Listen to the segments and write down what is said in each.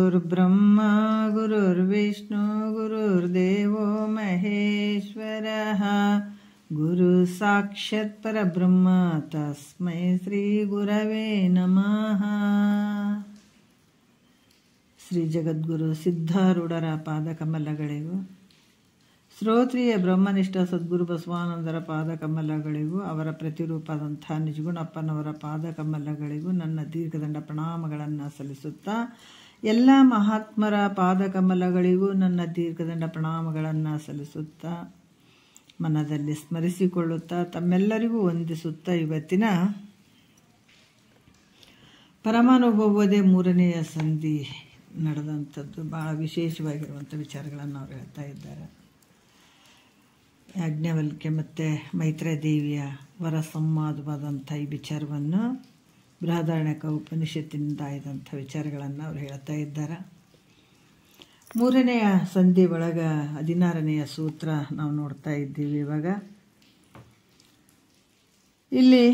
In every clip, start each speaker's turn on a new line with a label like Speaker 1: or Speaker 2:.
Speaker 1: गुरुर्ब्रह्मा गुरुर्विष्णु गुरुर्देवो महेश्वरः गुरु साक्षात् परब्रह्म तस्मै श्री गुरवे नमः। ಶ್ರೀ ಜಗದ್ಗುರು ಸಿದ್ಧಾರೂಢರ ಪಾದಕಮಲಗಳಿಗೂ ಶ್ರೋತ್ರಿಯ ಬ್ರಹ್ಮನಿಷ್ಠ ಸದ್ಗುರು ಬಸವಾನಂದರ ಪಾದಕಮಲಗಳಿಗೂ ಅವರ ಪ್ರತಿರೂಪದಂಥ ನಿಜಗುಣಪ್ಪನವರ ಪಾದಕಮಲಗಳಿಗೂ ನನ್ನ ದೀರ್ಘದಂಡ ಪ್ರಣಾಮಗಳನ್ನು ಸಲ್ಲಿಸುತ್ತಾ ಎಲ್ಲ ಮಹಾತ್ಮರ ಪಾದಕಮಲಗಳಿಗೂ ನನ್ನ ದೀರ್ಘದಂಡ ಪ್ರಣಾಮಗಳನ್ನು ಸಲ್ಲಿಸುತ್ತಾ ಮನದಲ್ಲಿ ಸ್ಮರಿಸಿಕೊಳ್ಳುತ್ತಾ ತಮ್ಮೆಲ್ಲರಿಗೂ ವಂದಿಸುತ್ತಾ ಇವತ್ತಿನ ಪರಮಾನುಭವದೇ ಮೂರನೆಯ ಸಂಧಿ ನಡೆದಂಥದ್ದು ಭಾಳ ವಿಶೇಷವಾಗಿರುವಂಥ ವಿಚಾರಗಳನ್ನು ಅವರು ಹೇಳ್ತಾ ಇದ್ದಾರೆ. ಯಾಜ್ಞವಲ್ಕ್ಯ ಮತ್ತು ಮೈತ್ರೇಯ ದೇವಿಯ ವರ ಸಂವಾದವಾದಂಥ ಈ ವಿಚಾರವನ್ನು ಬೃಹದಾರಣ್ಯಕ ಉಪನಿಷತ್ತಿನಿಂದ ಆಯ್ದಂಥ ವಿಚಾರಗಳನ್ನು ಅವರು ಹೇಳ್ತಾ ಇದ್ದಾರೆ. ಮೂರನೆಯ ಸಂಧಿ ಒಳಗೆ 16ನೆಯ ಸೂತ್ರ ನಾವು ನೋಡ್ತಾ ಇದ್ದೀವಿ. ಇವಾಗ ಇಲ್ಲಿ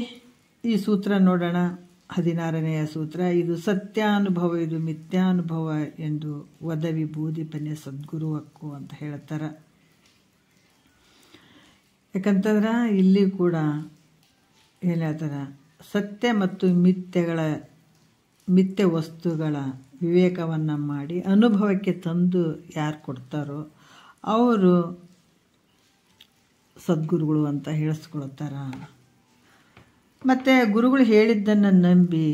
Speaker 1: ಈ ಸೂತ್ರ ನೋಡೋಣ. 16ನೆಯ ಸೂತ್ರ, ಇದು ಸತ್ಯಾನುಭವ, ಇದು ಮಿಥ್ಯಾನುಭವ ಎಂದು ವದ ವಿಭೂದಿಪನ್ಯ ಸದ್ಗುರು ಹಕ್ಕು ಅಂತ ಹೇಳ್ತಾರೆ. ಯಾಕಂತಂದ್ರೆ ಇಲ್ಲಿ ಕೂಡ ಏನು ಹೇಳ್ತಾರೆ, ಸತ್ಯ ಮತ್ತು ಮಿಥ್ಯ ವಸ್ತುಗಳ ವಿವೇಕವನ್ನು ಮಾಡಿ ಅನುಭವಕ್ಕೆ ತಂದು ಯಾರು ಕೊಡ್ತಾರೋ ಅವರು ಸದ್ಗುರುಗಳು ಅಂತ ಹೇಳಿಸ್ಕೊಳ್ತಾರೆ. ಮತ್ತು ಗುರುಗಳು ಹೇಳಿದ್ದನ್ನು ನಂಬಿ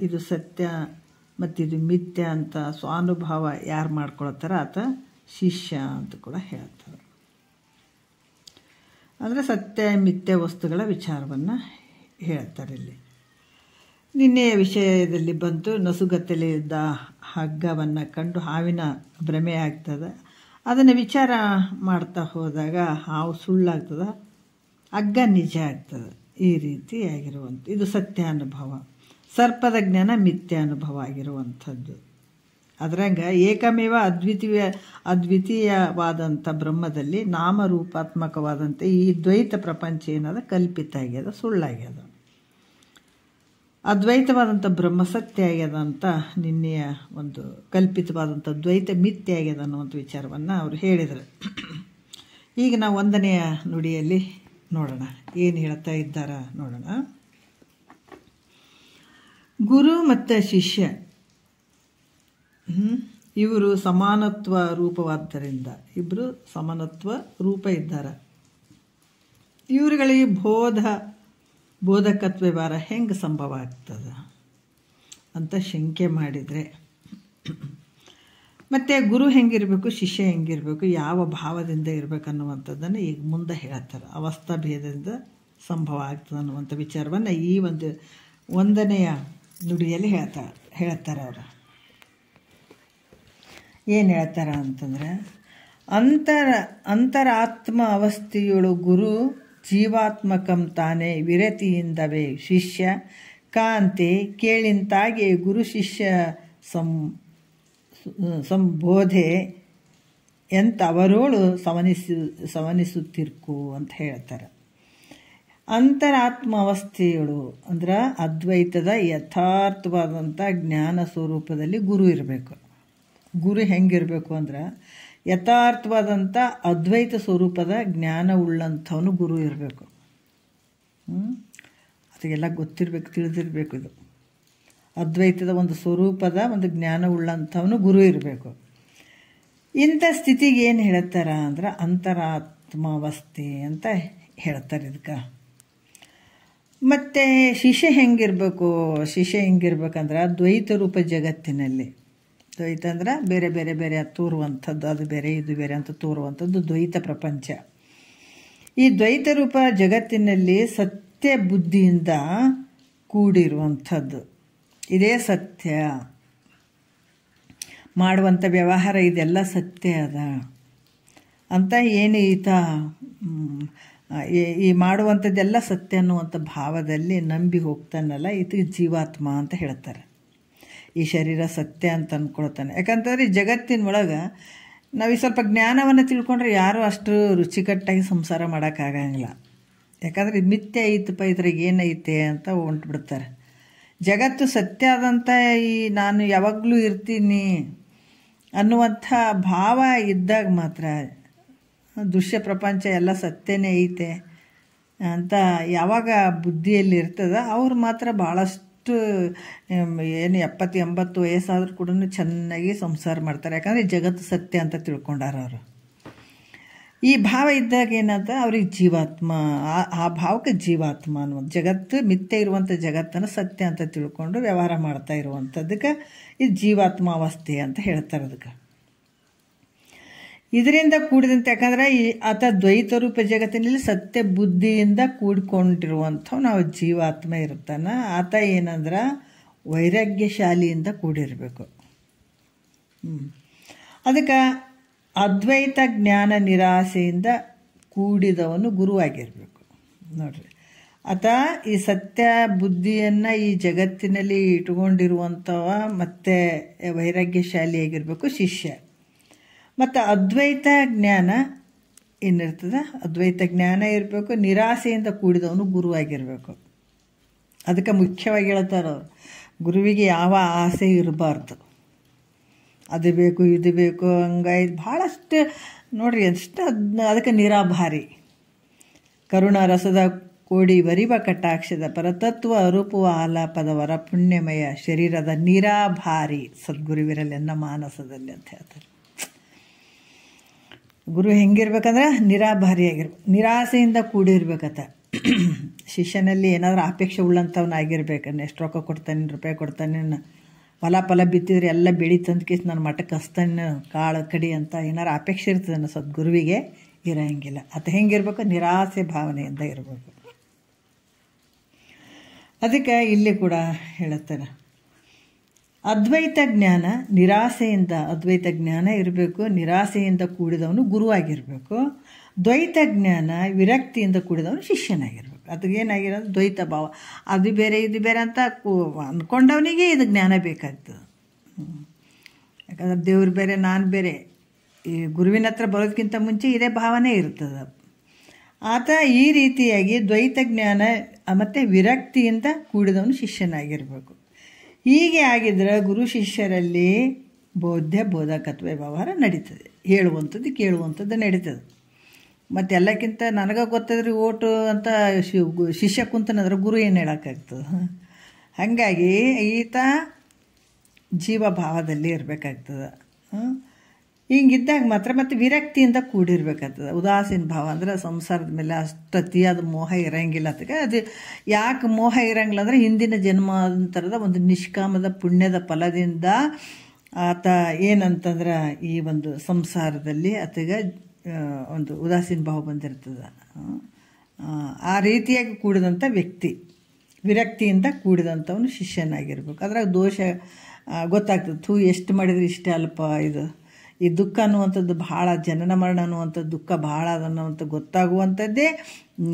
Speaker 1: ಇದು ಸತ್ಯ ಮತ್ತು ಇದು ಮಿಥ್ಯ ಅಂತ ಸ್ವಾನುಭವ ಯಾರು ಮಾಡ್ಕೊಳ್ತಾರೋ ಆತ ಶಿಷ್ಯ ಅಂತ ಕೂಡ ಹೇಳ್ತಾರೆ. ಅಂದರೆ ಸತ್ಯ ಮಿಥ್ಯ ವಸ್ತುಗಳ ವಿಚಾರವನ್ನು ಹೇಳ್ತಾರೆ. ಇಲ್ಲಿ ನಿನ್ನೆಯ ವಿಷಯದಲ್ಲಿ ಬಂತು, ನಸುಗತ್ತಲೆಯಿದ್ದ ಹಗ್ಗವನ್ನು ಕಂಡು ಹಾವಿನ ಭ್ರಮೆ ಆಗ್ತದೆ. ಅದನ್ನು ವಿಚಾರ ಮಾಡ್ತಾ ಹೋದಾಗ ಹಾವು ಸುಳ್ಳಾಗ್ತದೆ, ಹಗ್ಗ ನಿಜ ಆಗ್ತದೆ. ಈ ರೀತಿ ಆಗಿರುವಂಥ ಇದು ಸತ್ಯಾನುಭವ. ಸರ್ಪದ ಜ್ಞಾನ ಮಿಥ್ಯಾನುಭವ ಆಗಿರುವಂಥದ್ದು. ಅದರಂಗೆ ಏಕಮೇವ ಅದ್ವಿತೀಯವಾದಂಥ ಬ್ರಹ್ಮದಲ್ಲಿ ನಾಮರೂಪಾತ್ಮಕವಾದಂಥ ಈ ದ್ವೈತ ಪ್ರಪಂಚ ಏನದ ಕಲ್ಪಿತ ಆಗ್ಯದ, ಸುಳ್ಳಾಗ್ಯದ. ಅದ್ವೈತವಾದಂಥ ಬ್ರಹ್ಮ ಸತ್ಯ ಆಗ್ಯದ ಅಂತ ನಿನ್ನೆಯ ಒಂದು ಕಲ್ಪಿತವಾದಂಥ ದ್ವೈತ ಮಿಥ್ಯ ಆಗ್ಯದ ಅನ್ನುವಂಥ ವಿಚಾರವನ್ನು ಅವರು ಹೇಳಿದರು. ಈಗ ನಾವು 1ನೆಯ ನುಡಿಯಲ್ಲಿ ನೋಡೋಣ ಏನು ಹೇಳ್ತಾ ಇದ್ದಾರ ನೋಡೋಣ. ಗುರು ಮತ್ತು ಶಿಷ್ಯ ಇವರು ಸಮಾನತ್ವ ರೂಪವಾದ್ದರಿಂದ ಇಬ್ಬರು ಸಮಾನತ್ವ ರೂಪ ಇದ್ದಾರೆ. ಇವರುಗಳಿಗೆ ಬೋಧಕತ್ವ ವ್ಯವಹಾರ ಹೆಂಗೆ ಸಂಭವ ಆಗ್ತದೆ ಅಂತ ಶಂಕೆ ಮಾಡಿದರೆ, ಮತ್ತು ಗುರು ಹೆಂಗಿರಬೇಕು, ಶಿಷ್ಯ ಹೆಂಗಿರಬೇಕು, ಯಾವ ಭಾವದಿಂದ ಇರಬೇಕು ಅನ್ನುವಂಥದ್ದನ್ನು ಈಗ ಮುಂದೆ ಹೇಳ್ತಾರೆ. ಅವಸ್ಥಾ ಭೇದದಿಂದ ಸಂಭವ ಆಗ್ತದೆ ಅನ್ನುವಂಥ ವಿಚಾರವನ್ನು ಈ ಒಂದು 1ನೆಯ ನುಡಿಯಲ್ಲಿ ಹೇಳ್ತಾರೆ ಅವರು. ಏನು ಹೇಳ್ತಾರೆ ಅಂತಂದರೆ, ಅಂತರಾತ್ಮ ಅವಸ್ಥೆಯೊಳು ಗುರು ಜೀವಾತ್ಮಕಂ ತಾನೇ ವಿರತಿಯಿಂದವೇ ಶಿಷ್ಯ ಕಾಂತೆ ಕೇಳಿಂತಾಗಿ ಗುರು ಶಿಷ್ಯ ಸಂಬೋಧೆ ಎಂತ ಅವರೋಳು ಸವನಿಸುತ್ತಿರ್ಕು ಅಂತ ಹೇಳ್ತಾರೆ. ಅಂತರಾತ್ಮ ಅವಸ್ಥೆಯಳು ಅಂದ್ರೆ ಅದ್ವೈತದ ಯಥಾರ್ಥವಾದಂಥ ಜ್ಞಾನ ಸ್ವರೂಪದಲ್ಲಿ ಗುರು ಇರಬೇಕು. ಗುರು ಹೆಂಗಿರಬೇಕು ಅಂದ್ರೆ ಯಥಾರ್ಥವಾದಂಥ ಅದ್ವೈತ ಸ್ವರೂಪದ ಜ್ಞಾನ ಉಳ್ಳಂಥವನು ಗುರು ಇರಬೇಕು. ಅದಕ್ಕೆಲ್ಲ ಗೊತ್ತಿರಬೇಕು, ತಿಳಿದಿರಬೇಕು. ಇದು ಅದ್ವೈತದ ಒಂದು ಸ್ವರೂಪದ ಒಂದು ಜ್ಞಾನ ಉಳ್ಳಂಥವನು ಗುರು ಇರಬೇಕು. ಇಂಥ ಸ್ಥಿತಿಗೆ ಏನು ಹೇಳ್ತಾರ ಅಂದ್ರೆ ಅಂತರಾತ್ಮಾವಸ್ಥೆ ಅಂತ ಹೇಳ್ತಾರೆ ಇದಕ್ಕೆ. ಮತ್ತು ಶಿಷ್ಯ ಹೆಂಗಿರ್ಬೇಕಂದ್ರೆ ದ್ವೈತ ರೂಪ ಜಗತ್ತಿನಲ್ಲಿ, ದ್ವೈತ ಅಂದ್ರೆ ಬೇರೆ ಬೇರೆ ಬೇರೆ ತೋರುವಂಥದ್ದು, ಅದು ಬೇರೆ ಇದು ಬೇರೆ ಅಂತ ತೋರುವಂಥದ್ದು ದ್ವೈತ ಪ್ರಪಂಚ. ಈ ದ್ವೈತ ರೂಪ ಜಗತ್ತಿನಲ್ಲಿ ಸತ್ಯ ಬುದ್ಧಿಯಿಂದ ಕೂಡಿರುವಂಥದ್ದು, ಇದೇ ಸತ್ಯ. ಮಾಡುವಂಥ ವ್ಯವಹಾರ ಇದೆಲ್ಲ ಸತ್ಯ ಅದ ಅಂತ ಏನು ಈ ಮಾಡುವಂಥದ್ದೆಲ್ಲ ಸತ್ಯ ಅನ್ನುವಂಥ ಭಾವದಲ್ಲಿ ನಂಬಿ ಹೋಗ್ತಾನಲ್ಲ, ಇದು ಜೀವಾತ್ಮ ಅಂತ ಹೇಳ್ತಾರೆ. ಈ ಶರೀರ ಸತ್ಯ ಅಂತ ಅಂದ್ಕೊಳ್ತಾನೆ. ಯಾಕಂತಂದ್ರೆ ಈ ಜಗತ್ತಿನೊಳಗೆ ನಾವು ಈ ಸ್ವಲ್ಪ ಜ್ಞಾನವನ್ನು ತಿಳ್ಕೊಂಡ್ರೆ ಯಾರೂ ಅಷ್ಟು ರುಚಿಕಟ್ಟಾಗಿ ಸಂಸಾರ ಮಾಡೋಕ್ಕಾಗಂಗಿಲ್ಲ. ಯಾಕಂದರೆ ಇದು ಮಿಥ್ಯ ಐತಪ್ಪ, ಇದ್ರಾಗ ಏನೈತೆ ಅಂತ ಹೊಂಟ್ಬಿಡ್ತಾರೆ. ಜಗತ್ತು ಸತ್ಯ ಆದಂಥ ಈ ನಾನು ಯಾವಾಗಲೂ ಇರ್ತೀನಿ ಅನ್ನುವಂಥ ಭಾವ ಇದ್ದಾಗ ಮಾತ್ರ ದೃಶ್ಯ ಪ್ರಪಂಚ ಎಲ್ಲ ಸತ್ಯನೇ ಐತೆ ಅಂತ ಯಾವಾಗ ಬುದ್ಧಿಯಲ್ಲಿ ಇರ್ತದೆ ಅವ್ರು ಮಾತ್ರ ಭಾಳಷ್ಟು ಏನು 70-80 ವಯಸ್ಸಾದರೂ ಕೂಡ ಚೆನ್ನಾಗಿ ಸಂಸಾರ ಮಾಡ್ತಾರೆ. ಯಾಕಂದರೆ ಜಗತ್ತು ಸತ್ಯ ಅಂತ ತಿಳ್ಕೊಂಡಾರ ಅವರು. ಈ ಭಾವ ಇದ್ದಾಗ ಏನಂತ ಅವ್ರಿಗೆ ಜೀವಾತ್ಮ, ಆ ಭಾವಕ್ಕೆ ಜೀವಾತ್ಮ ಅನ್ನುವಂಥ ಜಗತ್ತು ಮಿಥ್ಯೆ ಇರುವಂಥ ಜಗತ್ತನ್ನು ಸತ್ಯ ಅಂತ ತಿಳ್ಕೊಂಡು ವ್ಯವಹಾರ ಮಾಡ್ತಾ ಇರುವಂಥದ್ದಕ್ಕೆ ಇದು ಜೀವಾತ್ಮ ಅವಸ್ಥೆ ಅಂತ ಹೇಳ್ತಾರೆ. ಅದಕ್ಕೆ ಇದರಿಂದ ಕೂಡಿದಂತೆ, ಯಾಕಂದರೆ ಆತ ದ್ವೈತ ರೂಪ ಜಗತ್ತಿನಲ್ಲಿ ಸತ್ಯ ಬುದ್ಧಿಯಿಂದ ಕೂಡಿಕೊಂಡಿರುವಂಥವು ನಾವು ಜೀವಾತ್ಮ ಇರ್ತಾನೆ. ಆತ ಏನಂದ್ರೆ ವೈರಾಗ್ಯಶಾಲಿಯಿಂದ ಕೂಡಿರಬೇಕು. ಅದಕ್ಕೆ ಅದ್ವೈತ ಜ್ಞಾನ ನಿರಾಸೆಯಿಂದ ಕೂಡಿದವನು ಗುರುವಾಗಿರಬೇಕು. ನೋಡ್ರಿ, ಆತ ಈ ಸತ್ಯ ಬುದ್ಧಿಯನ್ನು ಈ ಜಗತ್ತಿನಲ್ಲಿ ಇಟ್ಕೊಂಡಿರುವಂಥವ ಮತ್ತು ವೈರಾಗ್ಯಶಾಲಿಯಾಗಿರಬೇಕು ಶಿಷ್ಯ. ಮತ್ತು ಅದ್ವೈತ ಜ್ಞಾನ ಏನಿರ್ತದೆ, ಅದ್ವೈತ ಜ್ಞಾನ ಇರಬೇಕು, ನಿರಾಸೆಯಿಂದ ಕೂಡಿದವನು ಗುರುವಾಗಿರಬೇಕು. ಅದಕ್ಕೆ ಮುಖ್ಯವಾಗಿ ಹೇಳ್ತಾರೆ ಅವರು, ಗುರುವಿಗೆ ಯಾವ ಆಸೆ ಇರಬಾರ್ದು. ಅದು ಬೇಕು ಇದು ಬೇಕು ಹಂಗಾಯ್ತು ಭಾಳಷ್ಟು ನೋಡ್ರಿ ಎಷ್ಟು. ಅದಕ್ಕೆ ನಿರಾಭಾರಿ ಕರುಣಾರಸದ ಕೋಡಿ ವರಿವ ಕಟಾಕ್ಷದ ಪರತತ್ವ ಅರೂಪವ ಆಲಾಪದವರ ಪುಣ್ಯಮಯ ಶರೀರದ ನಿರಾಭಾರಿ ಸದ್ಗುರುವಿರಲೆನ್ನ ಮಾನಸದಲ್ಲಿ ಅಂತ ಹೇಳ್ತಾರೆ. ಗುರು ಹೆಂಗಿರ್ಬೇಕಂದ್ರೆ ನಿರಾಭಾರಿಯಾಗಿರ್ಬೇಕು, ನಿರಾಸೆಯಿಂದ ಕೂಡಿರ್ಬೇಕತ್ತ. ಶಿಷ್ಯನಲ್ಲಿ ಏನಾದರೂ ಅಪೇಕ್ಷೆ ಉಳ್ಳಂಥವನಾಗಿರ್ಬೇಕನ್ನ, ಎಷ್ಟು ರೊಕ್ಕ ಕೊಡ್ತಾನೆ, ರೂಪಾಯಿ ಕೊಡ್ತಾನೆ, ಫಲ ಬಿತ್ತಿದ್ರೆ ಎಲ್ಲ ಬೆಳೆ ತಂದು ನನ್ನ ಮಠಕ್ಕೆ ಹಸ್ತಾನೆ ಕಾಳು ಕಡಿ ಅಂತ ಏನಾರು ಅಪೇಕ್ಷೆ ಇರ್ತದೆ ಸದ್ಗುರುವಿಗೆ ಇರೋಂಗಿಲ್ಲ. ಅದು ಹೆಂಗಿರ್ಬೇಕು, ನಿರಾಸೆ ಭಾವನೆಯಿಂದ ಇರಬೇಕು. ಅದಕ್ಕೆ ಇಲ್ಲಿ ಕೂಡ ಹೇಳುತ್ತಾರೆ, ಅದ್ವೈತ ಜ್ಞಾನ ನಿರಾಸೆಯಿಂದ, ಅದ್ವೈತ ಜ್ಞಾನ ಇರಬೇಕು, ನಿರಾಸೆಯಿಂದ ಕೂಡಿದವನು ಗುರುವಾಗಿರಬೇಕು. ದ್ವೈತ ಜ್ಞಾನ ವಿರಕ್ತಿಯಿಂದ ಕೂಡಿದವನು ಶಿಷ್ಯನಾಗಿರ್ಬೇಕು. ಅದಕ್ಕೇನಾಗಿರೋದು ದ್ವೈತ ಭಾವ, ಅದು ಬೇರೆ ಇದು ಬೇರೆ ಅಂತ ಅಂದ್ಕೊಂಡವನಿಗೆ ಇದು ಜ್ಞಾನ ಬೇಕಾಗ್ತದೆ. ಯಾಕಂದ್ರೆ ದೇವ್ರು ಬೇರೆ ನಾನು ಬೇರೆ, ಈ ಗುರುವಿನ ಹತ್ರ ಬರೋದಕ್ಕಿಂತ ಮುಂಚೆ ಇದೇ ಭಾವನೆ ಇರ್ತದೆ. ಆತ ಈ ರೀತಿಯಾಗಿ ದ್ವೈತ ಜ್ಞಾನ ಮತ್ತು ವಿರಕ್ತಿಯಿಂದ ಕೂಡಿದವನು ಶಿಷ್ಯನಾಗಿರಬೇಕು. ಹೀಗೆ ಆಗಿದ್ರೆ ಗುರು ಶಿಷ್ಯರಲ್ಲಿ ಬೋಧಕತ್ವ ವ್ಯವಹಾರ ನಡೀತದೆ. ಹೇಳುವಂಥದ್ದು ಕೇಳುವಂಥದ್ದು ನಡೀತದೆ. ಮತ್ತು ಎಲ್ಲಕ್ಕಿಂತ ನನಗೆ ಗೊತ್ತದ್ರಿ ಓಟು ಅಂತ ಶಿಷ್ಯ ಕುಂತನಂದ್ರೆ ಗುರು ಏನು ಹೇಳೋಕ್ಕಾಗ್ತದೆ. ಹಾಗಾಗಿ ಈತ ಜೀವಭಾವದಲ್ಲಿ ಇರಬೇಕಾಗ್ತದೆ. ಹಿಂಗಿದ್ದಾಗ ಮಾತ್ರ ಮತ್ತು ವಿರಕ್ತಿಯಿಂದ ಕೂಡಿರ್ಬೇಕಾಗ್ತದೆ. ಉದಾಸೀನ ಭಾವ ಅಂದರೆ ಸಂಸಾರದ ಮೇಲೆ ಅಷ್ಟು ಅತಿಯಾದ ಮೋಹ ಇರೋಂಗಿಲ್ಲ. ಅದಕ್ಕೆ ಅದು ಯಾಕೆ ಮೋಹ ಇರೋಂಗಿಲ್ಲ ಅಂದರೆ ಹಿಂದಿನ ಜನ್ಮಾಂತರದ ಒಂದು ನಿಷ್ಕಾಮದ ಪುಣ್ಯದ ಫಲದಿಂದ ಆತ ಏನಂತಂದ್ರೆ ಈ ಒಂದು ಸಂಸಾರದಲ್ಲಿ ಆತಗೆ ಒಂದು ಉದಾಸೀನ ಭಾವ ಬಂದಿರ್ತದೆ. ಆ ರೀತಿಯಾಗಿ ಕೂಡಿದಂಥ ವ್ಯಕ್ತಿ ವಿರಕ್ತಿಯಿಂದ ಕೂಡಿದಂಥವನು ಶಿಷ್ಯನಾಗಿರ್ಬೇಕು. ಅದ್ರಾಗ ದೋಷ ಗೊತ್ತಾಗ್ತದೆ. ಎಷ್ಟು ಮಾಡಿದ್ರೆ ಇಷ್ಟೇ ಅಲ್ಪ, ಇದು ಈ ದುಃಖ ಅನ್ನುವಂಥದ್ದು ಭಾಳ, ಜನನ ಮರಣ ಅನ್ನುವಂಥದ್ದು ದುಃಖ ಭಾಳ ಅನ್ನುವಂಥ ಗೊತ್ತಾಗುವಂಥದ್ದೇ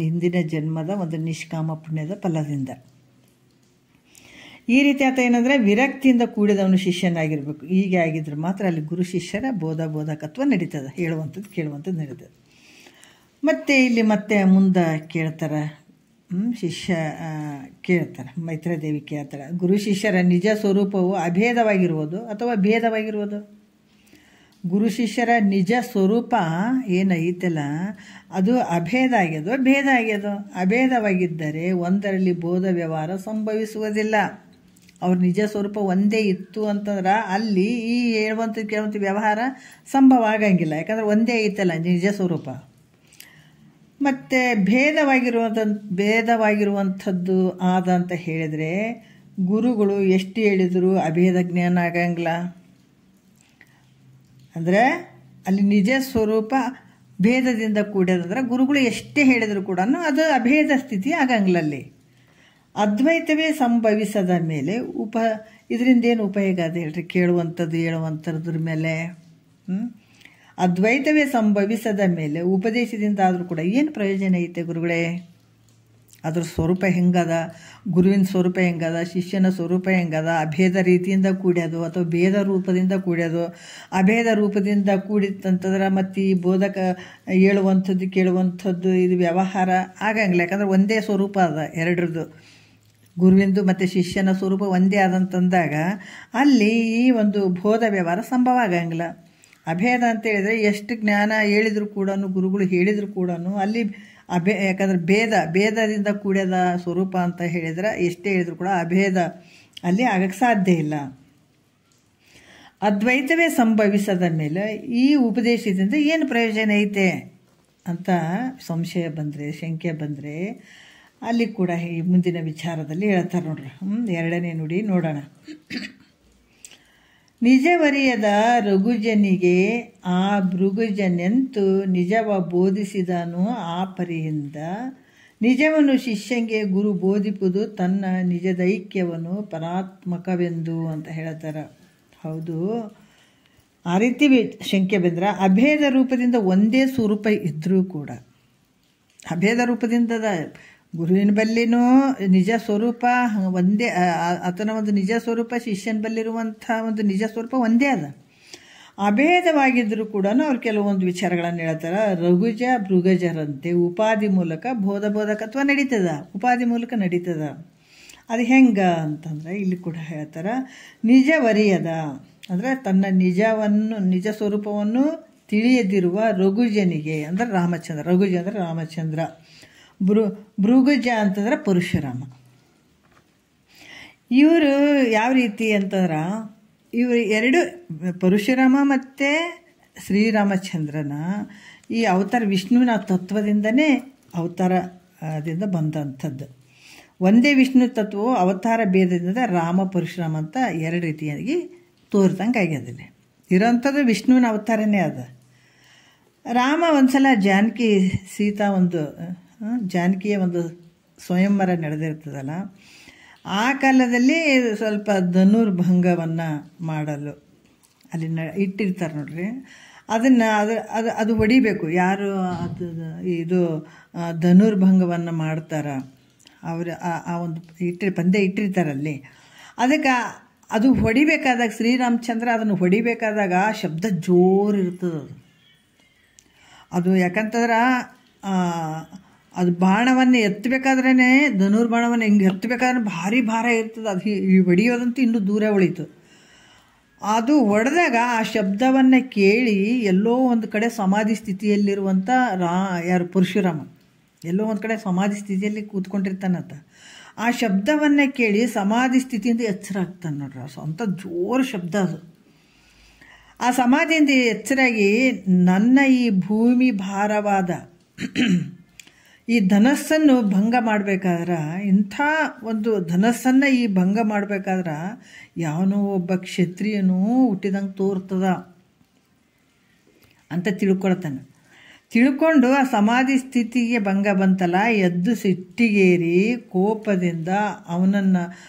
Speaker 1: ಹಿಂದಿನ ಜನ್ಮದ ಒಂದು ನಿಷ್ಕಾಮ ಪುಣ್ಯದ ಫಲದಿಂದ. ಈ ರೀತಿ ಆತ ಏನಂದರೆ ವಿರಕ್ತಿಯಿಂದ ಕೂಡಿದವನು ಶಿಷ್ಯನಾಗಿರ್ಬೇಕು. ಹೀಗೆ ಆಗಿದ್ರೆ ಮಾತ್ರ ಅಲ್ಲಿ ಗುರು ಶಿಷ್ಯರ ಬೋಧಕತ್ವ ನಡೀತದೆ, ಹೇಳುವಂಥದ್ದು ಕೇಳುವಂಥದ್ದು ನಡೀತದೆ. ಮತ್ತು ಇಲ್ಲಿ ಮತ್ತೆ ಮುಂದೆ ಕೇಳ್ತಾರೆ, ಶಿಷ್ಯ ಕೇಳ್ತಾರೆ, ಮೈತ್ರೇದೇವಿ ಕೇಳ್ತಾರೆ, ಗುರು ಶಿಷ್ಯರ ನಿಜ ಸ್ವರೂಪವು ಅಭೇದವಾಗಿರುವುದು ಅಥವಾ ಭೇದವಾಗಿರುವುದು? ಗುರು ಶಿಷ್ಯರ ನಿಜ ಸ್ವರೂಪ ಏನೈತಲ್ಲ ಅದು ಅಭೇದ ಆಗ್ಯದೋ ಭೇದ ಆಗ್ಯದೋ? ಅಭೇದವಾಗಿದ್ದರೆ ಒಂದರಲ್ಲಿ ಬೋಧ ವ್ಯವಹಾರ ಸಂಭವಿಸುವುದಿಲ್ಲ. ಅವ್ರ ನಿಜ ಸ್ವರೂಪ ಒಂದೇ ಇತ್ತು ಅಂತಂದ್ರೆ ಅಲ್ಲಿ ಈ ಹೇಳುವಂಥದ್ದು ಕೇಳುವಂಥ ವ್ಯವಹಾರ ಸಂಭವ ಆಗಂಗಿಲ್ಲ. ಯಾಕಂದ್ರೆ ಒಂದೇ ಐತಲ್ಲ ನಿಜ ಸ್ವರೂಪ. ಮತ್ತು ಭೇದವಾಗಿರುವಂಥದ್ದು ಆದ ಅಂತ ಹೇಳಿದರೆ ಗುರುಗಳು ಎಷ್ಟು ಹೇಳಿದರೂ ಅಭೇದ ಜ್ಞಾನ ಆಗಂಗಿಲ್ಲ. ಅಂದರೆ ಅಲ್ಲಿ ನಿಜ ಸ್ವರೂಪ ಭೇದದಿಂದ ಕೂಡ್ಯದಂದ್ರೆ ಗುರುಗಳು ಎಷ್ಟೇ ಹೇಳಿದರೂ ಕೂಡ ಅದು ಅಭೇದ ಸ್ಥಿತಿ ಆಗಂಗಿಲ್ಲಲ್ಲಿ. ಅದ್ವೈತವೇ ಸಂಭವಿಸದ ಮೇಲೆ ಇದರಿಂದ ಏನು ಉಪಯೋಗ ಅದು ಹೇಳ್ರಿ? ಕೇಳುವಂಥದ್ದು ಹೇಳುವಂಥದ್ರ ಮೇಲೆ ಅದ್ವೈತವೇ ಸಂಭವಿಸದ ಮೇಲೆ ಉಪದೇಶದಿಂದ ಆದರೂ ಕೂಡ ಏನು ಪ್ರಯೋಜನ ಐತೆ ಗುರುಗಳೇ? ಅದ್ರ ಸ್ವರೂಪ ಹೆಂಗದ, ಗುರುವಿನ ಸ್ವರೂಪ ಹೆಂಗದ, ಶಿಷ್ಯನ ಸ್ವರೂಪ ಹೆಂಗದ, ಅಭೇದ ರೀತಿಯಿಂದ ಕೂಡ್ಯೋದು ಅಥವಾ ಭೇದ ರೂಪದಿಂದ ಕೂಡ್ಯೋದು? ಅಭೇದ ರೂಪದಿಂದ ಕೂಡಿತ್ತಂತಂದ್ರೆ ಮತ್ತು ಈ ಬೋಧಕ ಹೇಳುವಂಥದ್ದು ಕೇಳುವಂಥದ್ದು ಇದು ವ್ಯವಹಾರ ಆಗಂಗಿಲ್ಲ. ಯಾಕಂದ್ರೆ ಒಂದೇ ಸ್ವರೂಪ ಅದ ಎರಡರದ್ದು. ಗುರುವಿಂದು ಮತ್ತು ಶಿಷ್ಯನ ಸ್ವರೂಪ ಒಂದೇ ಆದಂತಂದಾಗ ಅಲ್ಲಿ ಈ ಒಂದು ಬೋಧ ವ್ಯವಹಾರ ಸಂಭವ ಆಗಂಗಿಲ್ಲ. ಅಭೇದ ಅಂತ ಹೇಳಿದರೆ ಎಷ್ಟು ಜ್ಞಾನ ಹೇಳಿದ್ರು ಕೂಡ, ಗುರುಗಳು ಹೇಳಿದ್ರು ಕೂಡ ಅಲ್ಲಿ ಯಾಕಂದ್ರೆ ಭೇದದಿಂದ ಕೂಡ್ಯದ ಸ್ವರೂಪ ಅಂತ ಹೇಳಿದ್ರೆ ಎಷ್ಟೇ ಹೇಳಿದ್ರು ಕೂಡ ಅಭೇದ ಅಲ್ಲಿ ಆಗಕ್ಕೆ ಸಾಧ್ಯ ಇಲ್ಲ. ಅದ್ವೈತವೇ ಸಂಭವಿಸದ ಮೇಲೆ ಈ ಉಪದೇಶದಿಂದ ಏನು ಪ್ರಯೋಜನ ಐತೆ ಅಂತ ಸಂಶಯ ಬಂದರೆ, ಶಂಕೆ ಬಂದರೆ ಅಲ್ಲಿ ಕೂಡ ಈ ಮುಂದಿನ ವಿಚಾರದಲ್ಲಿ ಹೇಳ್ತಾರೆ ನೋಡ್ರಿ. ಎರಡನೇ ನುಡಿ ನೋಡೋಣ. ನಿಜವರಿಯದ ರಘುಜನಿಗೆ ಆ ಭೃಗುಜನೆಂತು ನಿಜವ ಬೋಧಿಸಿದನು ಆ ಪರಿಯಿಂದ. ನಿಜವನ್ನು ಶಿಷ್ಯಂಗೆ ಗುರು ಬೋಧಿಪುದು ತನ್ನ ನಿಜದೈಕ್ಯವನ್ನು ಪರಾತ್ಮಕವೆಂದು ಅಂತ ಹೇಳ್ತಾರೆ. ಹೌದು, ಆ ರೀತಿ ಶಂಕೆ ಬಂದ್ರೆ ಅಭೇದ ರೂಪದಿಂದ ಒಂದೇ ಸ್ವರೂಪ ಇದ್ದರೂ ಕೂಡ, ಅಭೇದ ರೂಪದಿಂದದ ಗುರುವಿನ ಬಲ್ಲಿನೂ ನಿಜ ಸ್ವರೂಪ ಒಂದೇ, ಆತನ ಒಂದು ನಿಜ ಸ್ವರೂಪ ಶಿಷ್ಯನ ಬಲ್ಲಿರುವಂಥ ಒಂದು ನಿಜ ಸ್ವರೂಪ ಒಂದೇ ಅದ. ಅಭೇದವಾಗಿದ್ದರೂ ಕೂಡ ಅವ್ರು ಕೆಲವೊಂದು ವಿಚಾರಗಳನ್ನು ಹೇಳ್ತಾರೆ. ರಘುಜ ಭೃಗಜರಂತೆ ಉಪಾಧಿ ಮೂಲಕ ಬೋಧಕತ್ವ ನಡೀತದ, ಉಪಾಧಿ ಮೂಲಕ ನಡೀತದ. ಅದು ಹೆಂಗೆ ಅಂತಂದರೆ ಇಲ್ಲಿ ಕೂಡ ಹೇಳ್ತಾರೆ, ನಿಜವರಿಯದ ಅಂದರೆ ತನ್ನ ನಿಜ ಸ್ವರೂಪವನ್ನು ತಿಳಿಯದಿರುವ ರಘುಜನಿಗೆ ಅಂದರೆ ರಾಮಚಂದ್ರ, ರಘುಜ ಅಂದರೆ ರಾಮಚಂದ್ರ, ಭೃಗುಜ ಅಂತಂದ್ರೆ ಪರಶುರಾಮ. ಇವರು ಯಾವ ರೀತಿ ಅಂತಂದ್ರೆ ಇವರು ಎರಡು ಪರಶುರಾಮ ಮತ್ತು ಶ್ರೀರಾಮಚಂದ್ರನ ಈ ಅವತಾರ ವಿಷ್ಣುವಿನ ತತ್ವದಿಂದನೇ ಅವತಾರದಿಂದ ಬಂದಂಥದ್ದು. ಒಂದೇ ವಿಷ್ಣು ತತ್ವವು ಅವತಾರ ಭೇದದಿಂದ ರಾಮ ಪರಶುರಾಮ ಅಂತ ಎರಡು ರೀತಿಯಾಗಿ ತೋರಿದಂಗೆ ಆಗ್ಯದಲ್ಲಿ ಇರೋಂಥದ್ದು ವಿಷ್ಣುವಿನ ಅವತಾರನೇ ಅದ. ರಾಮ ಒಂದ್ಸಲ ಜಾನಕಿಯ ಒಂದು ಸ್ವಯಂವರ ನಡೆದಿರ್ತದಲ್ಲ, ಆ ಕಾಲದಲ್ಲಿ ಸ್ವಲ್ಪ ಧನುರ್ಭಂಗವನ್ನು ಮಾಡಲು ಅಲ್ಲಿ ಇಟ್ಟಿರ್ತಾರೆ ನೋಡ್ರಿ. ಅದನ್ನು ಅದು ಹೊಡಿಬೇಕು. ಯಾರು ಇದು ಧನುರ್ಭಂಗವನ್ನು ಮಾಡ್ತಾರೆ ಅವರು ಆ ಒಂದು ಪಂದ್ಯ ಇಟ್ಟಿರ್ತಾರಲ್ಲಿ, ಅದಕ್ಕೆ ಅದು ಹೊಡಿಬೇಕಾದಾಗ ಶ್ರೀರಾಮಚಂದ್ರ ಅದನ್ನು ಹೊಡಿಬೇಕಾದಾಗ ಶಬ್ದ ಜೋರು ಇರ್ತದೆ. ಅದು ಯಾಕಂತಂದ್ರೆ ಅದು ಬಾಣವನ್ನು ಎತ್ತಬೇಕಾದ್ರೇ, ಧನುರ್ಬಾಣವನ್ನು ಹಿಂಗೆ ಎತ್ತಬೇಕಾದ್ರೆ ಭಾರಿ ಭಾರ ಇರ್ತದೆ. ಅದು ಹೊಡಿಯೋದಂತೂ ಇನ್ನೂ ದೂರ ಉಳೀತು. ಅದು ಹೊಡೆದಾಗ ಆ ಶಬ್ದವನ್ನು ಕೇಳಿ ಎಲ್ಲೋ ಒಂದು ಕಡೆ ಸಮಾಧಿ ಸ್ಥಿತಿಯಲ್ಲಿರುವಂಥ ಯಾರು ಪರಶುರಾಮ ಎಲ್ಲೋ ಒಂದು ಕಡೆ ಸಮಾಧಿ ಸ್ಥಿತಿಯಲ್ಲಿ ಕೂತ್ಕೊಂಡಿರ್ತಾನಂತ. ಆ ಶಬ್ದವನ್ನು ಕೇಳಿ ಸಮಾಧಿ ಸ್ಥಿತಿಯಿಂದ ಎಚ್ಚರ ಆಗ್ತಾನೆ ನೋಡ್ರಿ. ಅಂಥ ಜೋರು ಶಬ್ದ ಅದು. ಆ ಸಮಾಧಿಯಿಂದ ಎಚ್ಚರಾಗಿ ನನ್ನ ಈ ಭೂಮಿ ಭಾರವಾದ ಈ ಧನಸ್ಸನ್ನು ಭಂಗ ಮಾಡಬೇಕಾದ್ರೆ, ಇಂಥ ಒಂದು ಧನಸ್ಸನ್ನು ಈ ಭಂಗ ಮಾಡಬೇಕಾದ್ರೆ ಯಾವನೋ ಒಬ್ಬ ಕ್ಷತ್ರಿಯನೂ ಹುಟ್ಟಿದಂಗೆ ತೋರ್ತದ ಅಂತ ತಿಳ್ಕೊಳ್ತಾನೆ. ತಿಳ್ಕೊಂಡು ಆ ಸಮಾಧಿ ಸ್ಥಿತಿಗೆ ಭಂಗ ಬಂತಲ್ಲ, ಎದ್ದು ಸಿಟ್ಟಿಗೇರಿ ಕೋಪದಿಂದ ಅವನನ್ನು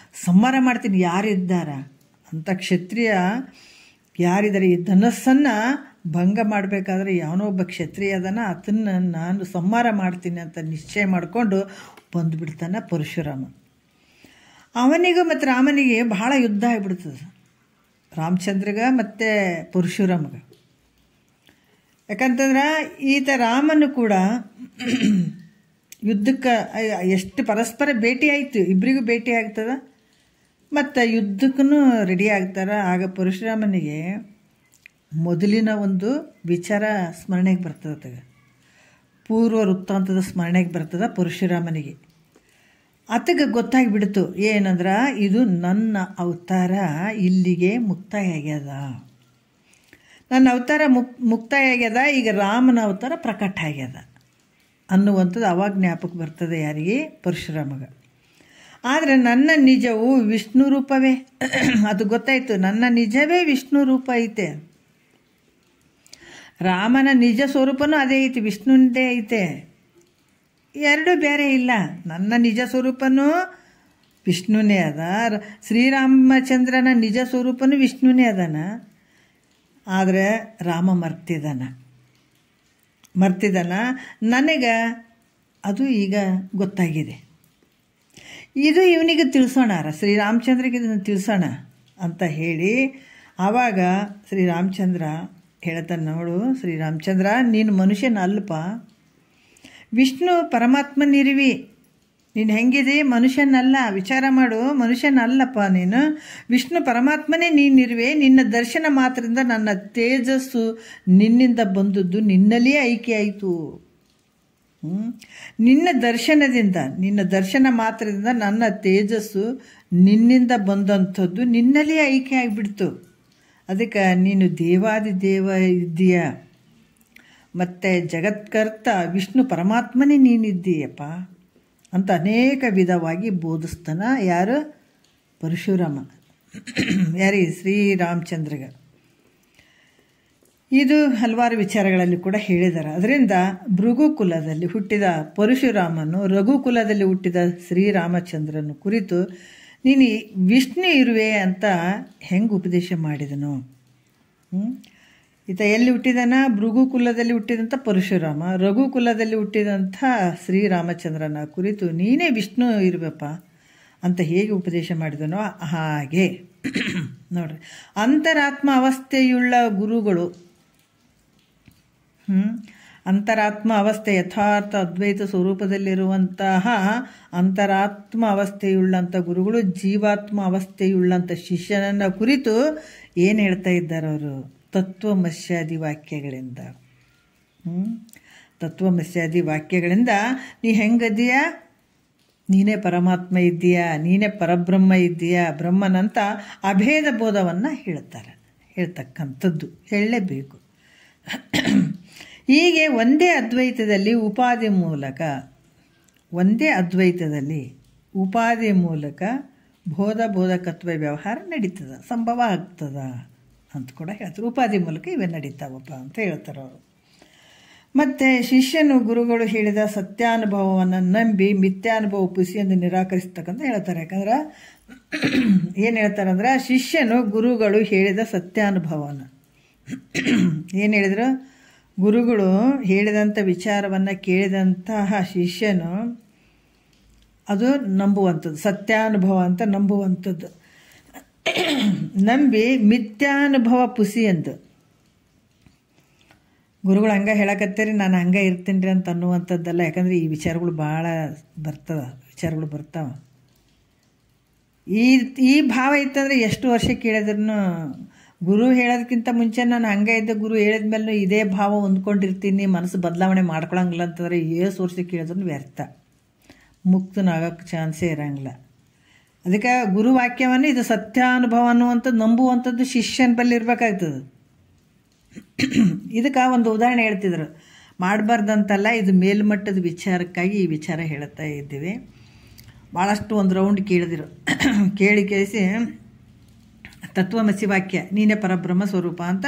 Speaker 1: ಸಂಹಾರ ಮಾಡ್ತೀನಿ. ಯಾರಿದ್ದಾರ ಅಂತ ಕ್ಷತ್ರಿಯ ಯಾರಿದ್ದಾರೆ, ಈ ಧನಸ್ಸನ್ನು ಭಂಗ ಮಾಡಬೇಕಾದ್ರೆ ಯಾವನೋ ಒಬ್ಬ ಕ್ಷತ್ರಿಯ ಅದನ್ನು ಅದನ್ನು ನಾನು ಸಂಹಾರ ಮಾಡ್ತೀನಿ ಅಂತ ನಿಶ್ಚಯ ಮಾಡಿಕೊಂಡು ಬಂದುಬಿಡ್ತಾನೆ ಪರಶುರಾಮ. ಅವನಿಗೂ ಮತ್ತು ರಾಮನಿಗೆ ಬಹಳ ಯುದ್ಧ ಆಗಿಬಿಡ್ತದೆ, ರಾಮಚಂದ್ರಗ ಮತ್ತು ಪರಶುರಾಮಗ. ಯಾಕಂತಂದ್ರೆ ಈತ ರಾಮನು ಕೂಡ ಯುದ್ಧಕ್ಕೆ ಎಷ್ಟು ಪರಸ್ಪರ ಭೇಟಿ ಆಯಿತು, ಇಬ್ಬರಿಗೂ ಭೇಟಿ ಆಗ್ತದೆ ಮತ್ತು ಯುದ್ಧಕ್ಕೂ ರೆಡಿ ಆಗ್ತಾರೆ. ಆಗ ಪರಶುರಾಮನಿಗೆ ಮೊದಲಿನ ಒಂದು ವಿಚಾರ ಸ್ಮರಣೆಗೆ ಬರ್ತದೆ, ಪೂರ್ವ ವೃತ್ತಾಂತದ ಸ್ಮರಣೆಗೆ ಬರ್ತದೆ ಪರಶುರಾಮನಿಗೆ. ಆತಗೆ ಗೊತ್ತಾಗಿಬಿಡ್ತು ಏನಂದ್ರೆ ಇದು ನನ್ನ ಅವತಾರ ಇಲ್ಲಿಗೆ ಮುಕ್ತಾಯ ಆಗ್ಯದ, ನನ್ನ ಅವತಾರ ಮುಕ್ತಾಯ ಆಗ್ಯದ, ಈಗ ರಾಮನ ಅವತಾರ ಪ್ರಕಟ ಆಗ್ಯದ ಅನ್ನುವಂಥದ್ದು ಅವಾಗ ಜ್ಞಾಪಕ ಬರ್ತದೆ ಯಾರಿಗೆ, ಪರಶುರಾಮಗ. ಆದರೆ ನನ್ನ ನಿಜವು ವಿಷ್ಣು ರೂಪವೇ, ಅದು ಗೊತ್ತಾಯಿತು, ನನ್ನ ನಿಜವೇ ವಿಷ್ಣು ರೂಪ ಐತೆ. ರಾಮನ ನಿಜ ಸ್ವರೂಪನೂ ಅದೇ ಐತಿ, ವಿಷ್ಣುವಿನದೇ ಐತೆ, ಎರಡೂ ಬೇರೆ ಇಲ್ಲ. ನನ್ನ ನಿಜ ಸ್ವರೂಪನೂ ವಿಷ್ಣುನೇ ಅದ, ಶ್ರೀರಾಮಚಂದ್ರನ ನಿಜ ಸ್ವರೂಪನೂ ವಿಷ್ಣುನೇ ಅದಾನ. ಆದರೆ ರಾಮ ಮರ್ತಿದ್ದಾನ. ನನಗೆ ಅದು ಈಗ ಗೊತ್ತಾಗಿದೆ. ಇದು ಇವನಿಗೆ ತಿಳಿಸೋಣ, ಶ್ರೀರಾಮಚಂದ್ರಿಗೆ ಇದನ್ನು ತಿಳಿಸೋಣ ಅಂತ ಹೇಳಿ ಆವಾಗ ಶ್ರೀರಾಮಚಂದ್ರ ಹೇಳ್ತಾನೆ, ನೋಡು ಶ್ರೀರಾಮಚಂದ್ರ, ನೀನು ಮನುಷ್ಯನ ಅಲ್ಪ, ವಿಷ್ಣು ಪರಮಾತ್ಮನಿರುವಿ, ನೀನು ಹೆಂಗಿದೆ? ಮನುಷ್ಯನಲ್ಲ. ವಿಚಾರ ಮಾಡು, ಮನುಷ್ಯನಲ್ಲಪ್ಪ ನೀನು. ವಿಷ್ಣು ಪರಮಾತ್ಮನೇ ನೀನಿರುವೆ. ನಿನ್ನ ದರ್ಶನ ಮಾತ್ರದಿಂದ ನನ್ನ ತೇಜಸ್ಸು ನಿನ್ನಿಂದ ಬಂದದ್ದು ನಿನ್ನಲ್ಲೇ ಐಕ್ಯ ಆಯಿತು. ನಿನ್ನ ದರ್ಶನ ಮಾತ್ರದಿಂದ ನನ್ನ ತೇಜಸ್ಸು ನಿನ್ನಿಂದ ಬಂದಂಥದ್ದು ನಿನ್ನಲ್ಲೇ ಐಕ್ಯ ಆಗಿಬಿಡ್ತು. ಅದಕ್ಕೆ ನೀನು ದೇವಾದಿದೇವ ಇದ್ದೀಯ, ಮತ್ತು ಜಗತ್ಕರ್ತ ವಿಷ್ಣು ಪರಮಾತ್ಮನೇ ನೀನಿದ್ದೀಯಪ್ಪ ಅಂತ ಅನೇಕ ವಿಧವಾಗಿ ಬೋಧಿಸ್ತಾನ. ಯಾರು? ಪರಶುರಾಮ. ಯಾರಿಗೆ? ಶ್ರೀರಾಮಚಂದ್ರಗ. ಇದು ಹಲವಾರು ವಿಚಾರಗಳಲ್ಲಿ ಕೂಡ ಹೇಳಿದ್ದಾರೆ. ಅದರಿಂದ ಭೃಗುಕುಲದಲ್ಲಿ ಹುಟ್ಟಿದ ಪರಶುರಾಮನು ರಘುಕುಲದಲ್ಲಿ ಹುಟ್ಟಿದ ಶ್ರೀರಾಮಚಂದ್ರನ ಕುರಿತು ನೀನು ವಿಷ್ಣು ಇರುವೆ ಅಂತ ಹೆಂಗೆ ಉಪದೇಶ ಮಾಡಿದನು? ಈತ ಎಲ್ಲಿ ಹುಟ್ಟಿದನ? ಭೃಗುಕುಲದಲ್ಲಿ ಹುಟ್ಟಿದಂಥ ಪರಶುರಾಮ, ರಘುಕುಲದಲ್ಲಿ ಹುಟ್ಟಿದಂಥ ಶ್ರೀರಾಮಚಂದ್ರನ ಕುರಿತು ನೀನೇ ವಿಷ್ಣು ಇರುವಪ್ಪ ಅಂತ ಹೇಗೆ ಉಪದೇಶ ಮಾಡಿದನೋ ಹಾಗೆ ನೋಡ್ರಿ. ಅಂತರಾತ್ಮ ಅವಸ್ಥೆಯುಳ್ಳ ಗುರುಗಳು, ಅಂತರಾತ್ಮ ಅವಸ್ಥೆ ಯಥಾರ್ಥ ಅದ್ವೈತ ಸ್ವರೂಪದಲ್ಲಿರುವಂತಹ ಅಂತರಾತ್ಮ ಅವಸ್ಥೆಯುಳ್ಳಂಥ ಗುರುಗಳು ಜೀವಾತ್ಮ ಅವಸ್ಥೆಯುಳ್ಳಂಥ ಶಿಷ್ಯನನ್ನ ಕುರಿತು ಏನು ಹೇಳ್ತಾ ಇದ್ದಾರೆ ಅವರು? ತತ್ವಮಸ್ಯಾದಿ ವಾಕ್ಯಗಳಿಂದ. ತತ್ವಮಸ್ಯಾದಿ ವಾಕ್ಯಗಳಿಂದ ನೀ ಹೆಂಗದೀಯ? ನೀನೇ ಪರಮಾತ್ಮ ಇದ್ದೀಯಾ, ನೀನೇ ಪರಬ್ರಹ್ಮ ಇದ್ದೀಯಾ, ಬ್ರಹ್ಮನಂತ ಅಭೇದ ಬೋಧವನ್ನು ಹೇಳ್ತಕ್ಕಂಥದ್ದು ಹೇಳಲೇಬೇಕು. ಹೀಗೆ ಒಂದೇ ಅದ್ವೈತದಲ್ಲಿ ಉಪಾಧಿ ಮೂಲಕ ಬೋಧಕತ್ವ ವ್ಯವಹಾರ ನಡೀತದ, ಸಂಭವ ಆಗ್ತದ ಅಂತ ಕೂಡ ಹೇಳ್ತಾರೆ. ಉಪಾಧಿ ಮೂಲಕ ಇವೇ ನಡೀತಾವಪ್ಪ ಅಂತ ಹೇಳ್ತಾರೆ ಅವರು. ಮತ್ತು ಶಿಷ್ಯನು ಗುರುಗಳು ಹೇಳಿದ ಸತ್ಯಾನುಭವವನ್ನು ನಂಬಿ ಮಿಥ್ಯಾನುಭವ ಪುಸಿ ಎಂದು ನಿರಾಕರಿಸ್ತಕ್ಕಂತ ಹೇಳ್ತಾರೆ. ಯಾಕಂದ್ರೆ ಏನು ಹೇಳ್ತಾರೆ ಅಂದ್ರೆ, ಶಿಷ್ಯನು ಗುರುಗಳು ಹೇಳಿದ ಸತ್ಯಾನುಭವನ ಏನು ಹೇಳಿದ್ರು? ಗುರುಗಳು ಹೇಳಿದಂಥ ವಿಚಾರವನ್ನು ಕೇಳಿದಂತಹ ಶಿಷ್ಯನು ಅದು ನಂಬುವಂಥದ್ದು, ಸತ್ಯಾನುಭವ ಅಂತ ನಂಬುವಂಥದ್ದು. ನಂಬಿ ಮಿಥ್ಯಾನುಭವ ಪುಸಿ ಅಂತ ಗುರುಗಳು ಹಂಗೆ ಹೇಳಕತ್ತೀರಿ, ನಾನು ಹಂಗೆ ಇರ್ತೀನಿ ರೀ ಅಂತ ಅನ್ನುವಂಥದ್ದಲ್ಲ. ಯಾಕಂದರೆ ಈ ವಿಚಾರಗಳು ಭಾಳ ಬರ್ತಾವ. ಈ ಭಾವ ಇತ್ತಂದರೆ ಎಷ್ಟು ವರ್ಷ ಕೇಳಿದ್ರೂ, ಗುರು ಹೇಳೋದಕ್ಕಿಂತ ಮುಂಚೆ ನಾನು ಹಂಗೆ ಇದ್ದ, ಗುರು ಹೇಳಿದ ಮೇಲೆ ಇದೇ ಭಾವ ಹೊಂದ್ಕೊಂಡಿರ್ತೀನಿ, ಮನಸ್ಸು ಬದಲಾವಣೆ ಮಾಡ್ಕೊಳಂಗಿಲ್ಲ ಅಂತಂದರೆ ಎಷ್ಟು ವರ್ಷ ಕೇಳಿದ್ರೂ ವ್ಯರ್ಥ, ಮುಕ್ತನಾಗೋಕ್ಕೆ ಚಾನ್ಸೇ ಇರೋಂಗಿಲ್ಲ. ಅದಕ್ಕೆ ಗುರುವಾಕ್ಯವನ್ನು ಇದು ಸತ್ಯಾನುಭವ ಅನ್ನುವಂಥದ್ದು ನಂಬುವಂಥದ್ದು ಶಿಷ್ಯನ ಬಳಿ ಇರಬೇಕಾಗ್ತದೆ. ಇದಕ್ಕೆ ಒಂದು ಉದಾಹರಣೆ ಹೇಳ್ತಿದ್ರು, ಮಾಡಬಾರ್ದಂತಲ್ಲ, ಇದು ಮೇಲ್ಮಟ್ಟದ ವಿಚಾರಕ್ಕಾಗಿ ಈ ವಿಚಾರ ಹೇಳ್ತಾ ಇದ್ದೀವಿ. ಭಾಳಷ್ಟು ಒಂದು ರೌಂಡ್ ಕೇಳಿದಿರು. ಕೇಳಿಸಿ ತತ್ವಮಸಿ ವಾಕ್ಯ ನೀನೇ ಪರಬ್ರಹ್ಮ ಸ್ವರೂಪ ಅಂತ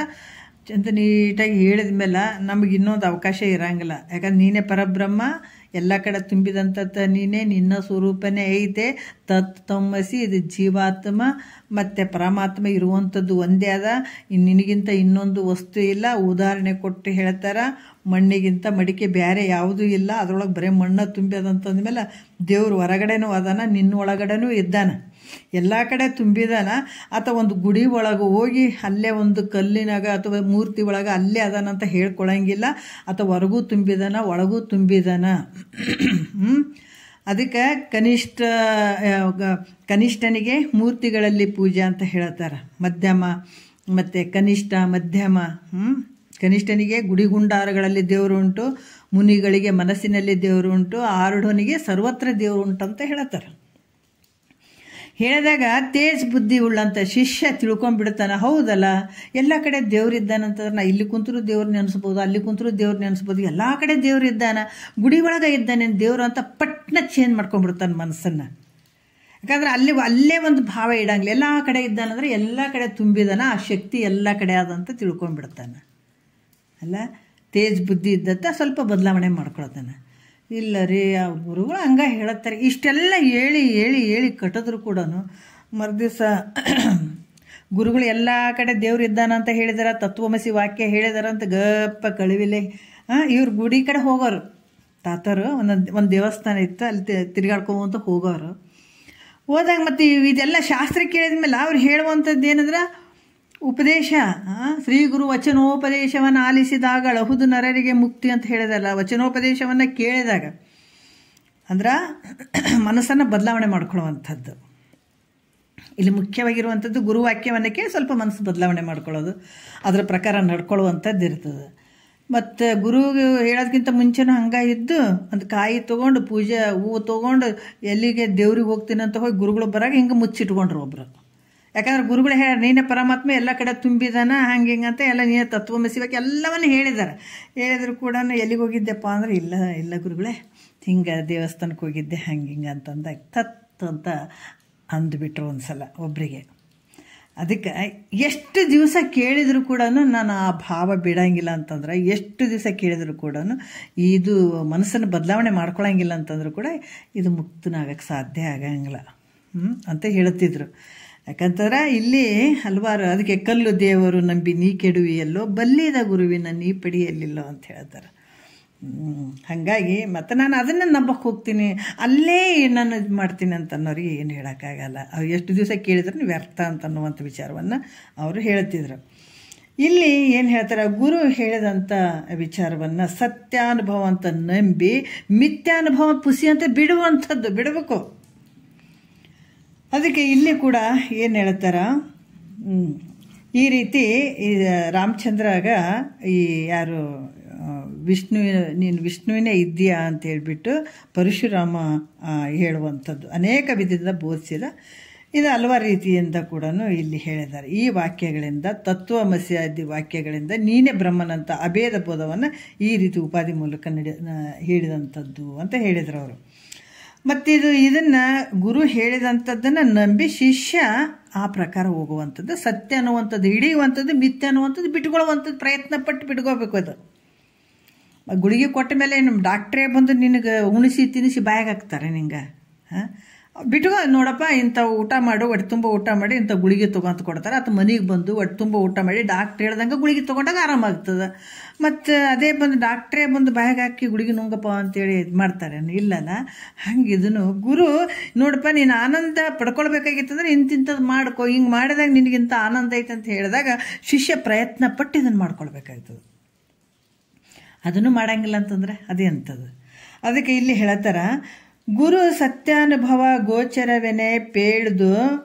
Speaker 1: ನೀಟಾಗಿ ಹೇಳಿದ ಮೇಲೆ ನಮಗೆ ಇನ್ನೊಂದು ಅವಕಾಶ ಇರೋಂಗಿಲ್ಲ. ಯಾಕಂದ್ರೆ ನೀನೇ ಪರಬ್ರಹ್ಮ, ಎಲ್ಲ ಕಡೆ ತುಂಬಿದಂಥ ನೀನೇ, ನಿನ್ನ ಸ್ವರೂಪನೇ ಐತೆ. ತತ್ವಮಸಿ ಇದು ಜೀವಾತ್ಮ ಮತ್ತು ಪರಮಾತ್ಮ ಇರುವಂಥದ್ದು ಒಂದೇ ಅದ, ನಿನಗಿಂತ ಇನ್ನೊಂದು ವಸ್ತು ಇಲ್ಲ. ಉದಾಹರಣೆ ಕೊಟ್ಟು ಹೇಳ್ತಾರೆ, ಮಣ್ಣಿಗಿಂತ ಮಡಿಕೆ ಬೇರೆ ಯಾವುದೂ ಇಲ್ಲ, ಅದರೊಳಗೆ ಬರೀ ಮಣ್ಣು ತುಂಬಿದಂತಂದ್ಮೇಲೆ ದೇವ್ರು ಹೊರಗಡೆನೂ ಅದಾನ, ನಿನ್ನ ಒಳಗಡೆನೂ ಇದ್ದಾನ, ಎಲ್ಲ ಕಡೆ ತುಂಬಿದಾನ. ಅಥವಾ ಒಂದು ಗುಡಿ ಒಳಗೆ ಹೋಗಿ ಅಲ್ಲೇ ಒಂದು ಕಲ್ಲಿನಾಗ ಅಥವಾ ಮೂರ್ತಿ ಒಳಗೆ ಅಲ್ಲೇ ಅದಾನಂತ ಹೇಳ್ಕೊಳಂಗಿಲ್ಲ. ಅಥವಾ ಹೊರಗೂ ತುಂಬಿದಾನ, ಒಳಗೂ ತುಂಬಿದಾನ. ಅದಕ್ಕೆ ಕನಿಷ್ಠನಿಗೆ ಮೂರ್ತಿಗಳಲ್ಲಿ ಪೂಜೆ ಅಂತ ಹೇಳ್ತಾರೆ. ಮಧ್ಯಮ ಮತ್ತು ಕನಿಷ್ಠ, ಮಧ್ಯಮ. ಕನಿಷ್ಠನಿಗೆ ಗುಡಿಗುಂಡಾರಗಳಲ್ಲಿ ದೇವರು ಉಂಟು, ಮುನಿಗಳಿಗೆ ಮನಸ್ಸಿನಲ್ಲಿ ದೇವರು ಉಂಟು, ಆರುಢನಿಗೆ ಸರ್ವತ್ರ ದೇವರು ಉಂಟಂತ ಹೇಳ್ತಾರೆ. ಹೇಳಿದಾಗ ತೇಜ್ ಬುದ್ಧಿ ಉಳ್ಳಂಥ ಶಿಷ್ಯ ತಿಳ್ಕೊಂಡ್ಬಿಡ್ತಾನೆ, ಹೌದಲ್ಲ ಎಲ್ಲ ಕಡೆ ದೇವ್ರಿದ್ದಾನಂತಂದ್ರೆ ನಾ ಇಲ್ಲಿ ಕುಂತರೂ ದೇವ್ರು ನೆನೆಸ್ಬೋದು, ಅಲ್ಲಿ ಕುಂತರೂ ದೇವ್ರು ನೆನೆಸ್ಬೋದು, ಎಲ್ಲ ಕಡೆ ದೇವ್ರು ಇದ್ದಾನ, ಗುಡಿ ಒಳಗೆ ಇದ್ದಾನೆ ದೇವ್ರು ಅಂತ ಪಟ್ನ ಚೇಂಜ್ ಮಾಡ್ಕೊಂಡ್ಬಿಡ್ತಾನೆ ಮನಸ್ಸನ್ನು. ಯಾಕಂದ್ರೆ ಅಲ್ಲೇ ಒಂದು ಭಾವ ಇಡಂಗಿಲ್ಲ, ಎಲ್ಲ ಕಡೆ ಇದ್ದಾನಂದ್ರೆ ಎಲ್ಲ ಕಡೆ ತುಂಬಿದಾನ, ಆ ಶಕ್ತಿ ಎಲ್ಲ ಕಡೆ ಆದಂತ ತಿಳ್ಕೊಂಡ್ಬಿಡ್ತಾನೆ. ಅಲ್ಲ, ತೇಜ್ ಬುದ್ಧಿ ಇದ್ದಂತ ಸ್ವಲ್ಪ ಬದಲಾವಣೆ ಮಾಡ್ಕೊಳ್ತಾನೆ. ಇಲ್ಲ ರೀ, ಆ ಗುರುಗಳು ಹಂಗೆ ಹೇಳತ್ತಾರೆ. ಇಷ್ಟೆಲ್ಲ ಹೇಳಿ ಕಟ್ಟಿದ್ರು ಕೂಡ ಮರುದಿವಸ ಗುರುಗಳು ಎಲ್ಲ ಕಡೆ ದೇವ್ರು ಇದ್ದಾನಂತ ಹೇಳಿದಾರ, ತತ್ವಮಸಿ ವಾಕ್ಯ ಹೇಳಿದಾರ ಅಂತ ಗಪ್ಪ ಕಳಿವಿಲೆ ಇವ್ರು ಗುಡಿ ಕಡೆ ಹೋಗೋರು. ತಾತರು ಒಂದು ದೇವಸ್ಥಾನ ಇತ್ತು, ಅಲ್ಲಿ ತಿರುಗಾಡ್ಕೊಂತ ಹೋಗೋರು. ಹೋದಾಗ ಮತ್ತು ಇದೆಲ್ಲ ಶಾಸ್ತ್ರ ಕೇಳಿದ್ಮೇಲೆ ಅವ್ರು ಹೇಳುವಂಥದ್ದು ಏನಂದ್ರೆ ಉಪದೇಶ. ಶ್ರೀ ಗುರು ವಚನೋಪದೇಶವನ್ನು ಆಲಿಸಿದಾಗ ಅಳಹುದು ನರರಿಗೆ ಮುಕ್ತಿ ಅಂತ ಹೇಳಿದಲ್ಲ. ವಚನೋಪದೇಶವನ್ನು ಕೇಳಿದಾಗ ಅಂದ್ರೆ ಮನಸ್ಸನ್ನು ಬದಲಾವಣೆ ಮಾಡ್ಕೊಳ್ಳುವಂಥದ್ದು. ಇಲ್ಲಿ ಮುಖ್ಯವಾಗಿರುವಂಥದ್ದು ಗುರುವಾಕ್ಯವನ್ನಕ್ಕೆ ಸ್ವಲ್ಪ ಮನಸ್ಸು ಬದಲಾವಣೆ ಮಾಡ್ಕೊಳ್ಳೋದು, ಅದರ ಪ್ರಕಾರ ನಡ್ಕೊಳ್ಳುವಂಥದ್ದು ಇರ್ತದೆ. ಮತ್ತು ಗುರು ಹೇಳೋದಕ್ಕಿಂತ ಮುಂಚೆನೂ ಹಂಗೆ ಇದ್ದು ಒಂದು ಕಾಯಿ ತೊಗೊಂಡು ಪೂಜೆ ಹೂವು ತೊಗೊಂಡು ಎಲ್ಲಿಗೆ ದೇವ್ರಿಗೆ ಹೋಗ್ತೀನಿ ಅಂತ ಹೋಗಿ ಗುರುಗಳು ಬರಾಗ ಹಿಂಗೆ ಮುಚ್ಚಿಟ್ಕೊಂಡ್ರು ಒಬ್ಬರು. ಯಾಕಂದ್ರೆ ಗುರುಗಳು ನೀನೇ ಪರಮಾತ್ಮ ಎಲ್ಲ ಕಡೆ ತುಂಬಿದಾನ ಹಂಗೆ ಹಿಂಗೆ ಅಂತ ಎಲ್ಲ ನೀನೇ ತತ್ವಮಸಿಬೇಕು ಎಲ್ಲವನ್ನೂ ಹೇಳಿದ್ರು ಕೂಡ ಎಲ್ಲಿಗೆ ಹೋಗಿದ್ದೆಪ್ಪ ಅಂದ್ರೆ ಇಲ್ಲ ಗುರುಗಳೇ ಹಿಂಗೆ ದೇವಸ್ಥಾನಕ್ಕೆ ಹೋಗಿದ್ದೆ ಹಂಗೆ ಹಿಂಗೆ ಅಂತಂದಾಗ ತತ್ ಅಂತ ಅಂದುಬಿಟ್ರು ಒಂದು ಸಲ ಒಬ್ಬರಿಗೆ. ಅದಕ್ಕೆ ಎಷ್ಟು ದಿವಸ ಕೇಳಿದರೂ ಕೂಡ ನಾನು ಆ ಭಾವ ಬಿಡೋಂಗಿಲ್ಲ ಅಂತಂದ್ರೆ, ಎಷ್ಟು ದಿವಸ ಕೇಳಿದರೂ ಕೂಡ ಇದು ಮನಸ್ಸನ್ನು ಬದಲಾವಣೆ ಮಾಡ್ಕೊಳಂಗಿಲ್ಲ ಅಂತಂದ್ರೂ ಕೂಡ ಇದು ಮುಕ್ತನಾಗಕ್ಕೆ ಸಾಧ್ಯ ಆಗಂಗಿಲ್ಲ ಅಂತ ಹೇಳುತ್ತಿದ್ರು. ಯಾಕಂತಂದ್ರೆ ಇಲ್ಲಿ ಹಲವಾರು ಅದಕ್ಕೆ ಕಲ್ಲು ದೇವರು ನಂಬಿ ನೀ ಕೆಡುವಿಯಲ್ಲೋ ಬಲ್ಲಿದ ಗುರುವಿನ ನೀ ಪಡಿಯಲಿಲ್ಲೋ ಅಂತ ಹೇಳ್ತಾರೆ. ಹಾಗಾಗಿ ಮತ್ತು ನಾನು ಅದನ್ನು ನಂಬಕ್ಕೆ ಹೋಗ್ತೀನಿ, ಅಲ್ಲೇ ನಾನು ಇದು ಮಾಡ್ತೀನಿ ಅಂತ ಅನ್ನೋರಿಗೆ ಏನು ಹೇಳೋಕ್ಕಾಗಲ್ಲ. ಅವ್ರು ಎಷ್ಟು ದಿವಸ ಕೇಳಿದ್ರು ವ್ಯರ್ಥ ಅಂತ ಅನ್ನುವಂಥ ವಿಚಾರವನ್ನು ಅವರು ಹೇಳ್ತಿದ್ರು. ಇಲ್ಲಿ ಏನು ಹೇಳ್ತಾರೆ, ಗುರು ಹೇಳಿದಂಥ ವಿಚಾರವನ್ನು ಸತ್ಯಾನುಭವ ಅಂತ ನಂಬಿ ಮಿಥ್ಯಾನುಭವ ಪುಸಿ ಅಂತ ಬಿಡಬೇಕು. ಅದಕ್ಕೆ ಇಲ್ಲಿ ಕೂಡ ಏನು ಹೇಳ್ತಾರ, ಈ ರೀತಿ ರಾಮಚಂದ್ರಾಗ ಈ ಯಾರು ನೀನು ವಿಷ್ಣುವಿನೇ ಇದ್ದೀಯಾ ಅಂತ ಹೇಳ್ಬಿಟ್ಟು ಪರಶುರಾಮ ಹೇಳುವಂಥದ್ದು ಅನೇಕ ವಿಧದಿಂದ ಬೋಧಿಸಿದ. ಇದು ಹಲವಾರು ರೀತಿಯಿಂದ ಕೂಡ ಇಲ್ಲಿ ಹೇಳಿದ್ದಾರೆ. ಈ ವಾಕ್ಯಗಳಿಂದ ತತ್ವಮಸ್ಯಾದಿ ವಾಕ್ಯಗಳಿಂದ ನೀನೇ ಬ್ರಹ್ಮನಂತ ಅಭೇದ ಬೋಧವನ್ನು ಈ ರೀತಿ ಉಪಾಧಿ ಮೂಲಕ ಹೇಳಿದಂಥದ್ದು ಅಂತ ಹೇಳಿದರು ಅವರು. ಮತ್ತು ಇದನ್ನು ಗುರು ಹೇಳಿದಂಥದ್ದನ್ನು ನಂಬಿ ಶಿಷ್ಯ ಆ ಪ್ರಕಾರ ಹೋಗುವಂಥದ್ದು, ಸತ್ಯ ಅನ್ನುವಂಥದ್ದು ಹಿಡಿಯುವಂಥದ್ದು, ಮಿಥ್ಯ ಅನ್ನುವಂಥದ್ದು ಬಿಟ್ಕೊಳ್ಳುವಂಥದ್ದು ಪ್ರಯತ್ನ ಪಟ್ಟು ಬಿಟ್ಕೋಬೇಕು. ಅದು ಗುಳಿಗೆ ಕೊಟ್ಟ ಮೇಲೆ ನಮ್ಮ ಡಾಕ್ಟ್ರೇ ಬಂದು ನಿನಗೆ ಉಣಿಸಿ ತಿನ್ನಿಸಿ ಬಾಯಾಗ ಹಾಕ್ತಾರೆ ನಿಂಗೆ. ಬಿಟ್ಕೋ ನೋಡಪ್ಪ, ಇಂಥ ಊಟ ಮಾಡು, ಹೊಟ್ಟೆ ತುಂಬ ಊಟ ಮಾಡಿ ಇಂಥ ಗುಳಿಗೆ ತೊಗೊಂತ ಕೊಡ್ತಾರೆ. ಅಥವಾ ಮನೆಗೆ ಬಂದು ಹೊಟ್ಟೆ ತುಂಬ ಊಟ ಮಾಡಿ ಡಾಕ್ಟ್ರ್ ಹೇಳ್ದಂಗೆ ಗುಳಿಗೆ ತೊಗೊಂಡಾಗ ಆರಾಮಾಗ್ತದೆ. ಮತ್ತು ಅದೇ ಬಂದು ಡಾಕ್ಟ್ರೇ ಬಂದು ಬಾಯಾಗ ಹಾಕಿ ಗುಳಿಗೆ ನುಂಗಪ್ಪ ಅಂತೇಳಿ ಇದು ಮಾಡ್ತಾರೆ ಇಲ್ಲಲ್ಲ. ಹಂಗೆ ಇದನ್ನು ಗುರು ನೋಡಪ್ಪ ನೀನು ಆನಂದ ಪಡ್ಕೊಳ್ಬೇಕಾಗಿತ್ತಂದ್ರೆ ಇಂಥದ್ದು ಮಾಡ್ಕೊ, ಹಿಂಗೆ ಮಾಡಿದಾಗ ನಿನಗಿಂತ ಆನಂದ ಐತೆ ಅಂತ ಹೇಳಿದಾಗ ಶಿಷ್ಯ ಪ್ರಯತ್ನ ಪಟ್ಟು ಇದನ್ನು ಮಾಡ್ಕೊಳ್ಬೇಕಾಗ್ತದೆ. ಅದನ್ನು ಮಾಡಂಗಿಲ್ಲ ಅಂತಂದರೆ ಅದೇ ಅಂಥದ್ದು. ಅದಕ್ಕೆ ಇಲ್ಲಿ ಹೇಳ್ತಾರ, ಗುರು ಸತ್ಯಾನುಭವ ಗೋಚರವೆನೆ ಪೇಳ್ದು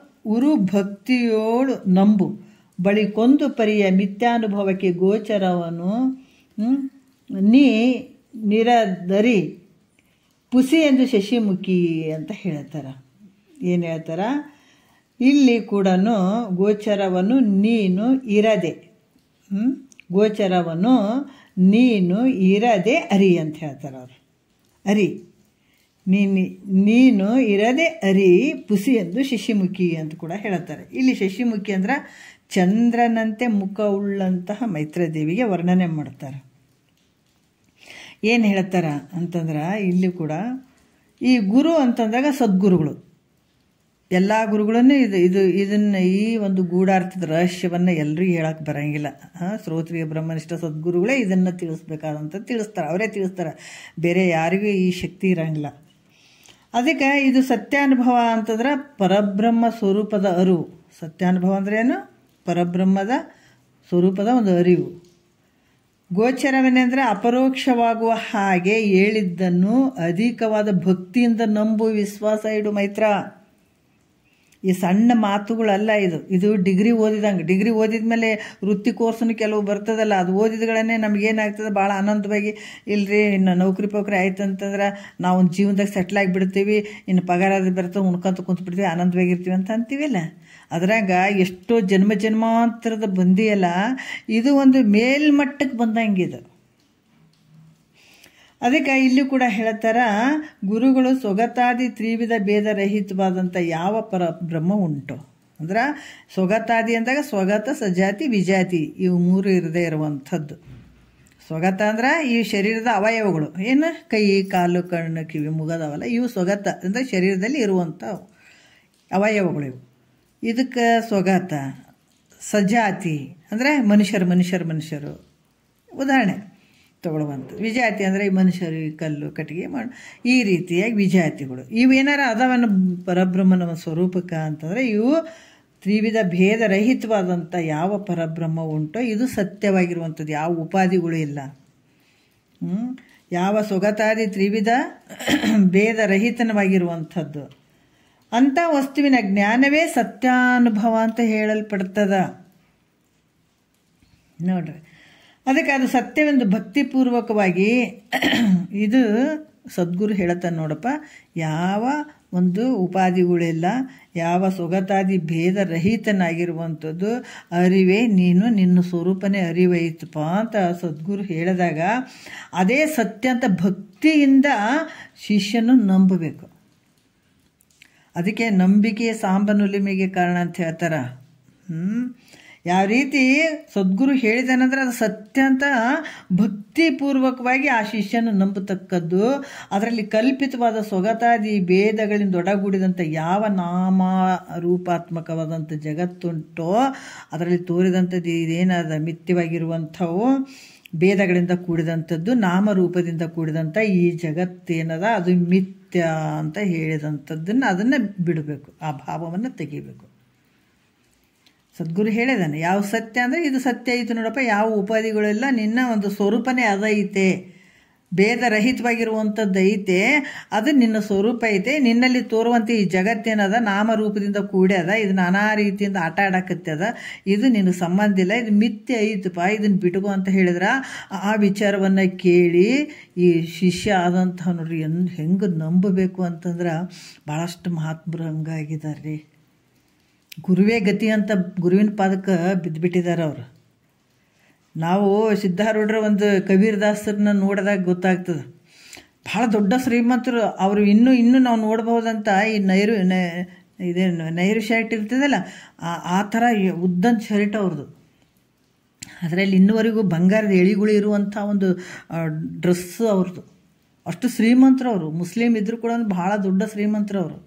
Speaker 1: ಉರು ಭಕ್ತಿಯೋಳು ನಂಬು ಬಳಿಕೊಂದು ಪರಿಯ ಮಿಥ್ಯಾನುಭವಕ್ಕೆ ಗೋಚರವನು ನೀ ನಿರದರಿ ಪುಸಿ ಎಂದು ಶಶಿಮುಖಿ ಅಂತ ಹೇಳ್ತಾರ. ಏನು ಹೇಳ್ತಾರ, ಇಲ್ಲಿ ಕೂಡ ಗೋಚರವನ್ನು ನೀನು ಇರದೆ ಗೋಚರವನ್ನು ನೀನು ಇರದೆ ಅರಿ ಅಂತ ಹೇಳ್ತಾರೆ ಅವರು. ಅರಿ ನೀನು ಇರದೆ ಅರಿ ಪುಸಿ ಎಂದು ಶಶಿಮುಖಿ ಅಂತ ಕೂಡ ಹೇಳ್ತಾರೆ. ಇಲ್ಲಿ ಶಶಿಮುಖಿ ಅಂದ್ರೆ ಚಂದ್ರನಂತೆ ಮುಖವುಳ್ಳಂತಹ ಮೈತ್ರಾದೇವಿಗೆ ವರ್ಣನೆ ಮಾಡ್ತಾರೆ. ಏನು ಹೇಳ್ತಾರ ಅಂತಂದ್ರೆ ಇಲ್ಲಿ ಕೂಡ ಈ ಗುರು ಅಂತಂದಾಗ ಸದ್ಗುರುಗಳು ಎಲ್ಲ ಗುರುಗಳನ್ನೇ ಇದನ್ನು ಈ ಒಂದು ಗೂಢಾರ್ಥದ ರಹಸ್ಯವನ್ನು ಎಲ್ರಿಗೂ ಹೇಳಕ್ಕೆ ಬರೋಂಗಿಲ್ಲ. ಶ್ರೋತ್ರಿಯ ಬ್ರಹ್ಮನಿಷ್ಠ ಸದ್ಗುರುಗಳೇ ಇದನ್ನು ತಿಳಿಸ್ಬೇಕಾದಂತ ತಿಳಿಸ್ತಾರೆ, ಅವರೇ ತಿಳಿಸ್ತಾರೆ, ಬೇರೆ ಯಾರಿಗೂ ಈ ಶಕ್ತಿ ಇರೋಂಗಿಲ್ಲ. ಅದಕ್ಕೆ ಇದು ಸತ್ಯಾನುಭವ ಅಂತಂದ್ರೆ ಪರಬ್ರಹ್ಮ ಸ್ವರೂಪದ ಅರಿವು. ಸತ್ಯಾನುಭವ ಅಂದ್ರೆ ಏನು? ಪರಬ್ರಹ್ಮದ ಸ್ವರೂಪದ ಒಂದು ಅರಿವು. ಗೋಚರವೇನೆಂದರೆ ಅಪರೋಕ್ಷವಾಗುವ ಹಾಗೆ ಹೇಳಿದ್ದನ್ನು ಅಧಿಕವಾದ ಭಕ್ತಿಯಿಂದ ನಂಬು, ವಿಶ್ವಾಸ ಇಡು ಮೈತ್ರ. ಈ ಸಣ್ಣ ಮಾತುಗಳಲ್ಲ ಇದು ಡಿಗ್ರಿ ಓದಿದಂಗೆ. ಡಿಗ್ರಿ ಓದಿದ ಮೇಲೆ ವೃತ್ತಿ ಕೋರ್ಸನ್ನು ಕೆಲವು ಬರ್ತದಲ್ಲ, ಅದು ಓದಿದಗಳನ್ನೇ ನಮಗೇನಾಗ್ತದೆ ಭಾಳ ಆನಂದವಾಗಿ, ಇಲ್ಲರಿ ಇನ್ನು ನೌಕರಿ ಆಯ್ತು ಅಂತಂದ್ರೆ ನಾವು ಒಂದು ಜೀವನದಾಗ ಸೆಟ್ಲ್ ಆಗಿಬಿಡ್ತೀವಿ, ಇನ್ನು ಪಗಾರ ಅದು ಬರ್ತದೆ, ಉಣ್ಕೊಂತ ಕುಂತ್ಬಿಡ್ತೀವಿ, ಆನಂದವಾಗಿರ್ತೀವಿ ಅಂತ ಅಂತೀವಲ್ಲ. ಅದ್ರಾಗ ಎಷ್ಟೋ ಜನ್ಮಾಂತರದ ಬಂದಿಯಲ್ಲ, ಇದು ಒಂದು ಮೇಲ್ಮಟ್ಟಕ್ಕೆ ಬಂದಂಗಿದು. ಅದಕ್ಕೆ ಇಲ್ಲಿ ಕೂಡ ಹೇಳ್ತಾರ, ಗುರುಗಳು ಸೊಗತಾದಿ ತ್ರಿವಿಧ ಭೇದರಹಿತವಾದಂಥ ಯಾವ ಬ್ರಹ್ಮ ಉಂಟು ಅಂದ್ರೆ, ಸೊಗತಾದಿ ಅಂದಾಗ ಸ್ವಗತ, ಸಜಾತಿ, ವಿಜಾತಿ ಇವು ಮೂರು ಇರದೇ ಇರುವಂಥದ್ದು. ಸ್ವಗತ ಅಂದ್ರೆ ಈ ಶರೀರದ ಅವಯವಗಳು, ಏನು ಕೈ ಕಾಲು ಕಣ್ಣು ಕಿವಿ ಮುಗದವಲ್ಲ, ಇವು ಸ್ವಗತ ಅಂದರೆ ಶರೀರದಲ್ಲಿ ಇರುವಂಥ ಅವಯವಗಳು ಇವು. ಇದಕ್ಕೆ ಸ್ವಗತ. ಸಜಾತಿ ಅಂದರೆ ಮನುಷ್ಯರು ಉದಾಹರಣೆ ತಗೊಳ್ಳುವಂಥದ್ದು. ವಿಜಾತಿ ಅಂದರೆ ಈ ಮನುಷ್ಯರು ಕಲ್ಲು ಕಟ್ಟಿಗೆ ಈ ರೀತಿಯಾಗಿ ವಿಜಾತಿಗಳು. ಇವೇನಾರ ಅದಾವನ್ನ ಪರಬ್ರಹ್ಮನ ಸ್ವರೂಪಕ್ಕೆ ಅಂತಂದರೆ ಇವು ತ್ರಿವಿಧ ಭೇದರಹಿತವಾದಂಥ ಯಾವ ಪರಬ್ರಹ್ಮ ಉಂಟೋ ಇದು ಸತ್ಯವಾಗಿರುವಂಥದ್ದು, ಯಾವ ಉಪಾಧಿಗಳು ಇಲ್ಲ. ಯಾವ ಸೊಗತಾದಿ ತ್ರಿವಿಧ ಭೇದರಹಿತವಾಗಿರುವಂಥದ್ದು ಅಂಥ ವಸ್ತುವಿನ ಜ್ಞಾನವೇ ಸತ್ಯಾನುಭವ ಅಂತ ಹೇಳಲ್ಪಡ್ತದ ನೋಡ್ರಿ. ಅದಕ್ಕೆ ಅದು ಸತ್ಯವೆಂದು ಭಕ್ತಿಪೂರ್ವಕವಾಗಿ ಇದು ಸದ್ಗುರು ಹೇಳ್ತಾನೆ ನೋಡಪ್ಪ, ಯಾವ ಒಂದು ಉಪಾಧಿಗಳಿಲ್ಲ, ಯಾವ ಸೊಗತಾದಿ ಭೇದರಹಿತನಾಗಿರುವಂಥದ್ದು ಅರಿವೇ ನೀನು, ನಿನ್ನ ಸ್ವರೂಪನೇ ಅರಿವೈತಪ್ಪ ಅಂತ ಸದ್ಗುರು ಹೇಳಿದಾಗ ಅದೇ ಸತ್ಯ ಅಂತ ಭಕ್ತಿಯಿಂದ ಶಿಷ್ಯನು ನಂಬಬೇಕು. ಅದಕ್ಕೆ ನಂಬಿಕೆಯ ಸಾಂಬನುಲಿಮೆಗೆ ಕಾರಣ ಅಂತ ಹೇಳ್ತಾರೆ. ಯಾವ ರೀತಿ ಸದ್ಗುರು ಹೇಳಿದಾನಂದ್ರೆ ಅದು ಸತ್ಯ ಅಂತ ಭಕ್ತಿಪೂರ್ವಕವಾಗಿ ಆ ಶಿಷ್ಯನ ನಂಬತಕ್ಕದ್ದು. ಅದರಲ್ಲಿ ಕಲ್ಪಿತವಾದ ಸೊಗತಾದಿ ಭೇದಗಳಿಂದ ಒಡಗೂಡಿದಂಥ ಯಾವ ನಾಮ ರೂಪಾತ್ಮಕವಾದಂಥ ಜಗತ್ತುಂಟೋ ಅದರಲ್ಲಿ ತೋರಿದಂಥದ್ದು ಇದೇನಾದ ಮಿಥ್ಯವಾಗಿರುವಂಥವು ಭೇದಗಳಿಂದ ಕೂಡಿದಂಥದ್ದು, ನಾಮರೂಪದಿಂದ ಕೂಡಿದಂಥ ಈ ಜಗತ್ತೇನದ ಅದು ಮಿಥ್ಯ ಅಂತ ಹೇಳಿದಂಥದ್ದನ್ನು ಅದನ್ನು ಬಿಡಬೇಕು, ಆ ಭಾವವನ್ನು ತೆಗಿಬೇಕು. ಸದ್ಗುರು ಹೇಳಿದಾನೆ ಯಾವ ಸತ್ಯ ಅಂದರೆ ಇದು ಸತ್ಯ ಐತೆ ನೋಡಪ್ಪ, ಯಾವ ಉಪಾಧಿಗಳೆಲ್ಲ ನಿನ್ನ ಒಂದು ಸ್ವರೂಪನೇ ಅದೈತೆ, ಭೇದರಹಿತವಾಗಿರುವಂಥದ್ದು ಐತೆ, ಅದು ನಿನ್ನ ಸ್ವರೂಪ ಐತೆ. ನಿನ್ನಲ್ಲಿ ತೋರುವಂಥ ಈ ಜಗತ್ತೇನದ ನಾಮರೂಪದಿಂದ ಕೂಡ್ಯದ, ಇದು ನಾನಾ ರೀತಿಯಿಂದ ಆಟ ಆಡಕತ್ತದ, ಇದು ನಿನಗೆ ಸಂಬಂಧ ಇಲ್ಲ, ಇದು ಮಿಥ್ಯೆ ಐತಪ್ಪ, ಇದನ್ನು ಬಿಟ್ಕೋ ಅಂತ ಹೇಳಿದ್ರೆ ಆ ವಿಚಾರವನ್ನು ಕೇಳಿ ಈ ಶಿಷ್ಯ ಆದಂಥ ನೋಡ್ರಿ ಹೆಂಗೆ ನಂಬಬೇಕು ಅಂತಂದ್ರೆ ಭಾಳಷ್ಟು ಮಹಾತ್ಮರು ಹಂಗಾಗಿದ್ದಾರೆ ರೀ. ಗುರುವೇ ಗತಿ ಅಂತ ಗುರುವಿನ ಪಾದಕ್ಕೆ ಬಿದ್ದುಬಿಟ್ಟಿದ್ದಾರೆ ಅವರು. ನಾವು ಸಿದ್ಧಾರೂಢರ ಒಂದು ಕಬೀರದಾಸರನ್ನ ನೋಡಿದಾಗ ಗೊತ್ತಾಗ್ತದೆ, ಭಾಳ ದೊಡ್ಡ ಶ್ರೀಮಂತರು ಅವರು. ಇನ್ನೂ ನಾವು ನೋಡ್ಬೋದಂತ ಈ ನೈರು ಶರ್ಟ್ ಇರ್ತದಲ್ಲ, ಆ ಥರ ಉದ್ದಂತ ಶರ್ಟ್ ಅವ್ರದ್ದು. ಅದರಲ್ಲಿ ಇನ್ನುವರೆಗೂ ಬಂಗಾರದ ಎಳಿಗಳು ಇರುವಂಥ ಒಂದು ಡ್ರೆಸ್ಸು ಅವ್ರದ್ದು. ಅಷ್ಟು ಶ್ರೀಮಂತರು ಅವರು. ಮುಸ್ಲಿಮ್ ಇದ್ದರೂ ಕೂಡ ಭಾಳ ದೊಡ್ಡ ಶ್ರೀಮಂತರು ಅವರು.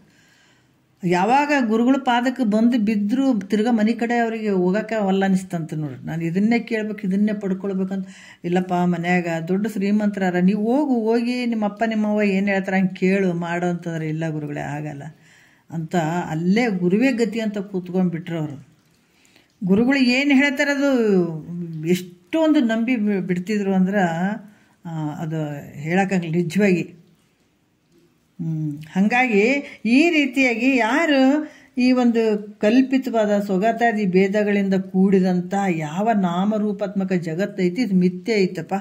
Speaker 1: ಯಾವಾಗ ಗುರುಗಳ ಪಾದಕ್ಕೆ ಬಂದು ಬಿದ್ದರೂ ತಿರ್ಗಾ ಮನೆ ಕಡೆ ಅವರಿಗೆ ಹೋಗೋಕೆ ಒಲ್ಲ ಅನಿಸ್ತಂತ ನೋಡ್ರಿ. ನಾನು ಇದನ್ನೇ ಕೇಳ್ಬೇಕು, ಇದನ್ನೇ ಪಡ್ಕೊಳ್ಬೇಕಂತ. ಇಲ್ಲಪ್ಪ ಮನ್ಯಾಗ ದೊಡ್ಡ ಶ್ರೀಮಂತರಾರ, ನೀವು ಹೋಗಿ ನಿಮ್ಮಪ್ಪ ನಿಮ್ಮವ್ವ ಏನು ಹೇಳ್ತಾರೆ ಹಂಗೆ ಕೇಳು ಮಾಡು ಅಂತಂದ್ರೆ, ಇಲ್ಲ ಗುರುಗಳೇ ಆಗಲ್ಲ ಅಂತ ಅಲ್ಲೇ ಗುರುವೇ ಗತಿ ಅಂತ ಕೂತ್ಕೊಂಡ್ಬಿಟ್ರು ಅವರು. ಗುರುಗಳು ಏನು ಹೇಳ್ತಾರೆ ಅದು ಎಷ್ಟೊಂದು ನಂಬಿ ಬಿಡ್ತಿದ್ರು ಅಂದ್ರೆ ಅದು ಹೇಳೋಕ್ಕಾಗಲ್ಲ ನಿಜವಾಗಿ. ಹಾಗಾಗಿ ಈ ರೀತಿಯಾಗಿ ಯಾರು ಈ ಒಂದು ಕಲ್ಪಿತವಾದ ಸೊಗತಾದಿ ಭೇದಗಳಿಂದ ಕೂಡಿದಂಥ ಯಾವ ನಾಮರೂಪಾತ್ಮಕ ಜಗತ್ತೈತಿ ಇದು ಮಿಥ್ಯೆ ಐತಪ್ಪ,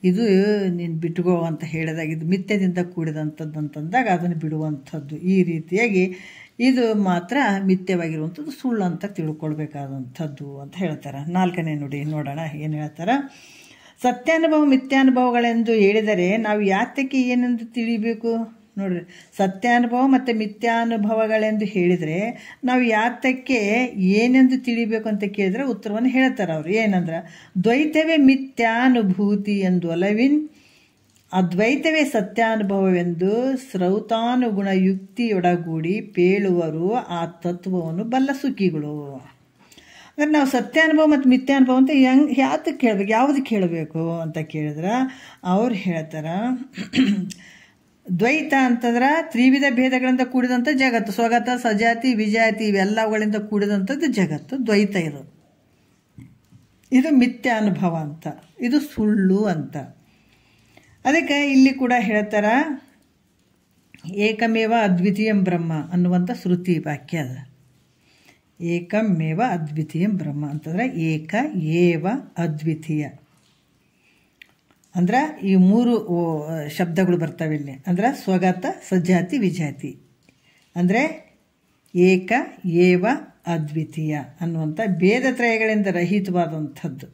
Speaker 1: ಇದು ನೀನು ಬಿಟ್ಕೋ ಅಂತ ಹೇಳಿದಾಗ ಇದು ಮಿಥ್ಯದಿಂದ ಕೂಡಿದಂಥದ್ದು ಅಂತಂದಾಗ ಅದನ್ನು ಬಿಡುವಂಥದ್ದು. ಈ ರೀತಿಯಾಗಿ ಇದು ಮಾತ್ರ ಮಿಥ್ಯವಾಗಿರುವಂಥದ್ದು, ಸುಳ್ಳು ಅಂತ ತಿಳ್ಕೊಳ್ಬೇಕಾದಂಥದ್ದು ಅಂತ ಹೇಳ್ತಾರೆ. 4ನೇ ನುಡಿ ನೋಡೋಣ ಏನು ಹೇಳ್ತಾರೆ. ಸತ್ಯಾನುಭವ ಮಿಥ್ಯಾನುಭವಗಳೆಂದು ಹೇಳಿದರೆ ನಾವು ಯಾತಕ್ಕೆ ಏನೆಂದು ತಿಳಿಬೇಕು ನೋಡ್ರಿ. ಸತ್ಯಾನುಭವ ಮತ್ತು ಮಿಥ್ಯಾನುಭವಗಳೆಂದು ಹೇಳಿದರೆ ನಾವು ಯಾತಕ್ಕೆ ಏನೆಂದು ತಿಳಿಬೇಕು ಅಂತ ಕೇಳಿದ್ರೆ ಉತ್ತರವನ್ನು ಹೇಳ್ತಾರೆ ಅವರು. ಏನಂದ್ರೆ ದ್ವೈತವೇ ಮಿಥ್ಯಾನುಭೂತಿ ಎಂದು ಒಲವಿನ್, ಅದ್ವೈತವೇ ಸತ್ಯಾನುಭವವೆಂದು ಶ್ರೌತಾನುಗುಣ ಯುಕ್ತಿಯೊಡಗೂಡಿ ಪೇಳುವರು ಆ ತತ್ವವನ್ನು ಬಲ್ಲ ಸುಖಿಗಳು. ಅಂದರೆ ನಾವು ಸತ್ಯಾನುಭವ ಮತ್ತು ಮಿಥ್ಯಾನುಭವ ಅಂತ ಯಾತಕ್ಕೆ ಕೇಳಬೇಕು, ಯಾವುದಕ್ಕೆ ಹೇಳಬೇಕು ಅಂತ ಕೇಳಿದ್ರೆ ಅವ್ರು ಹೇಳ್ತಾರೆ, ದ್ವೈತ ಅಂತಂದ್ರೆ ತ್ರಿವಿಧ ಭೇದಗಳಿಂದ ಕೂಡಿದಂಥ ಜಗತ್ತು, ಸ್ವಗತ ಸಜಾತಿ ವಿಜಾತಿ ಇವೆಲ್ಲವುಗಳಿಂದ ಕೂಡಿದಂಥದ್ದು ಜಗತ್ತು ದ್ವೈತ. ಇದು ಮಿಥ್ಯಾನುಭವ ಅಂತ, ಇದು ಸುಳ್ಳು ಅಂತ. ಅದಕ್ಕೆ ಇಲ್ಲಿ ಕೂಡ ಹೇಳ್ತಾರ ಏಕಮೇವ ಅದ್ವಿತೀಯಂ ಬ್ರಹ್ಮ ಅನ್ನುವಂಥ ಶ್ರುತಿ ವಾಕ್ಯ ಅದ. ಏಕಮೇವ ಅದ್ವಿತೀಯಂ ಬ್ರಹ್ಮ ಅಂತಂದ್ರೆ ಏಕ ಏವ ಅದ್ವಿತೀಯ ಅಂದ್ರೆ ಈ 3 ಶಬ್ದಗಳು ಬರ್ತಾವೆ ಇಲ್ಲಿ. ಅಂದ್ರೆ ಸ್ವಗತ ಸಜಾತಿ ವಿಜಾತಿ ಅಂದರೆ ಏಕ ಏವ ಅದ್ವಿತೀಯ ಅನ್ನುವಂಥ ಭೇದತ್ರಯಗಳಿಂದ ರಹಿತವಾದಂಥದ್ದು.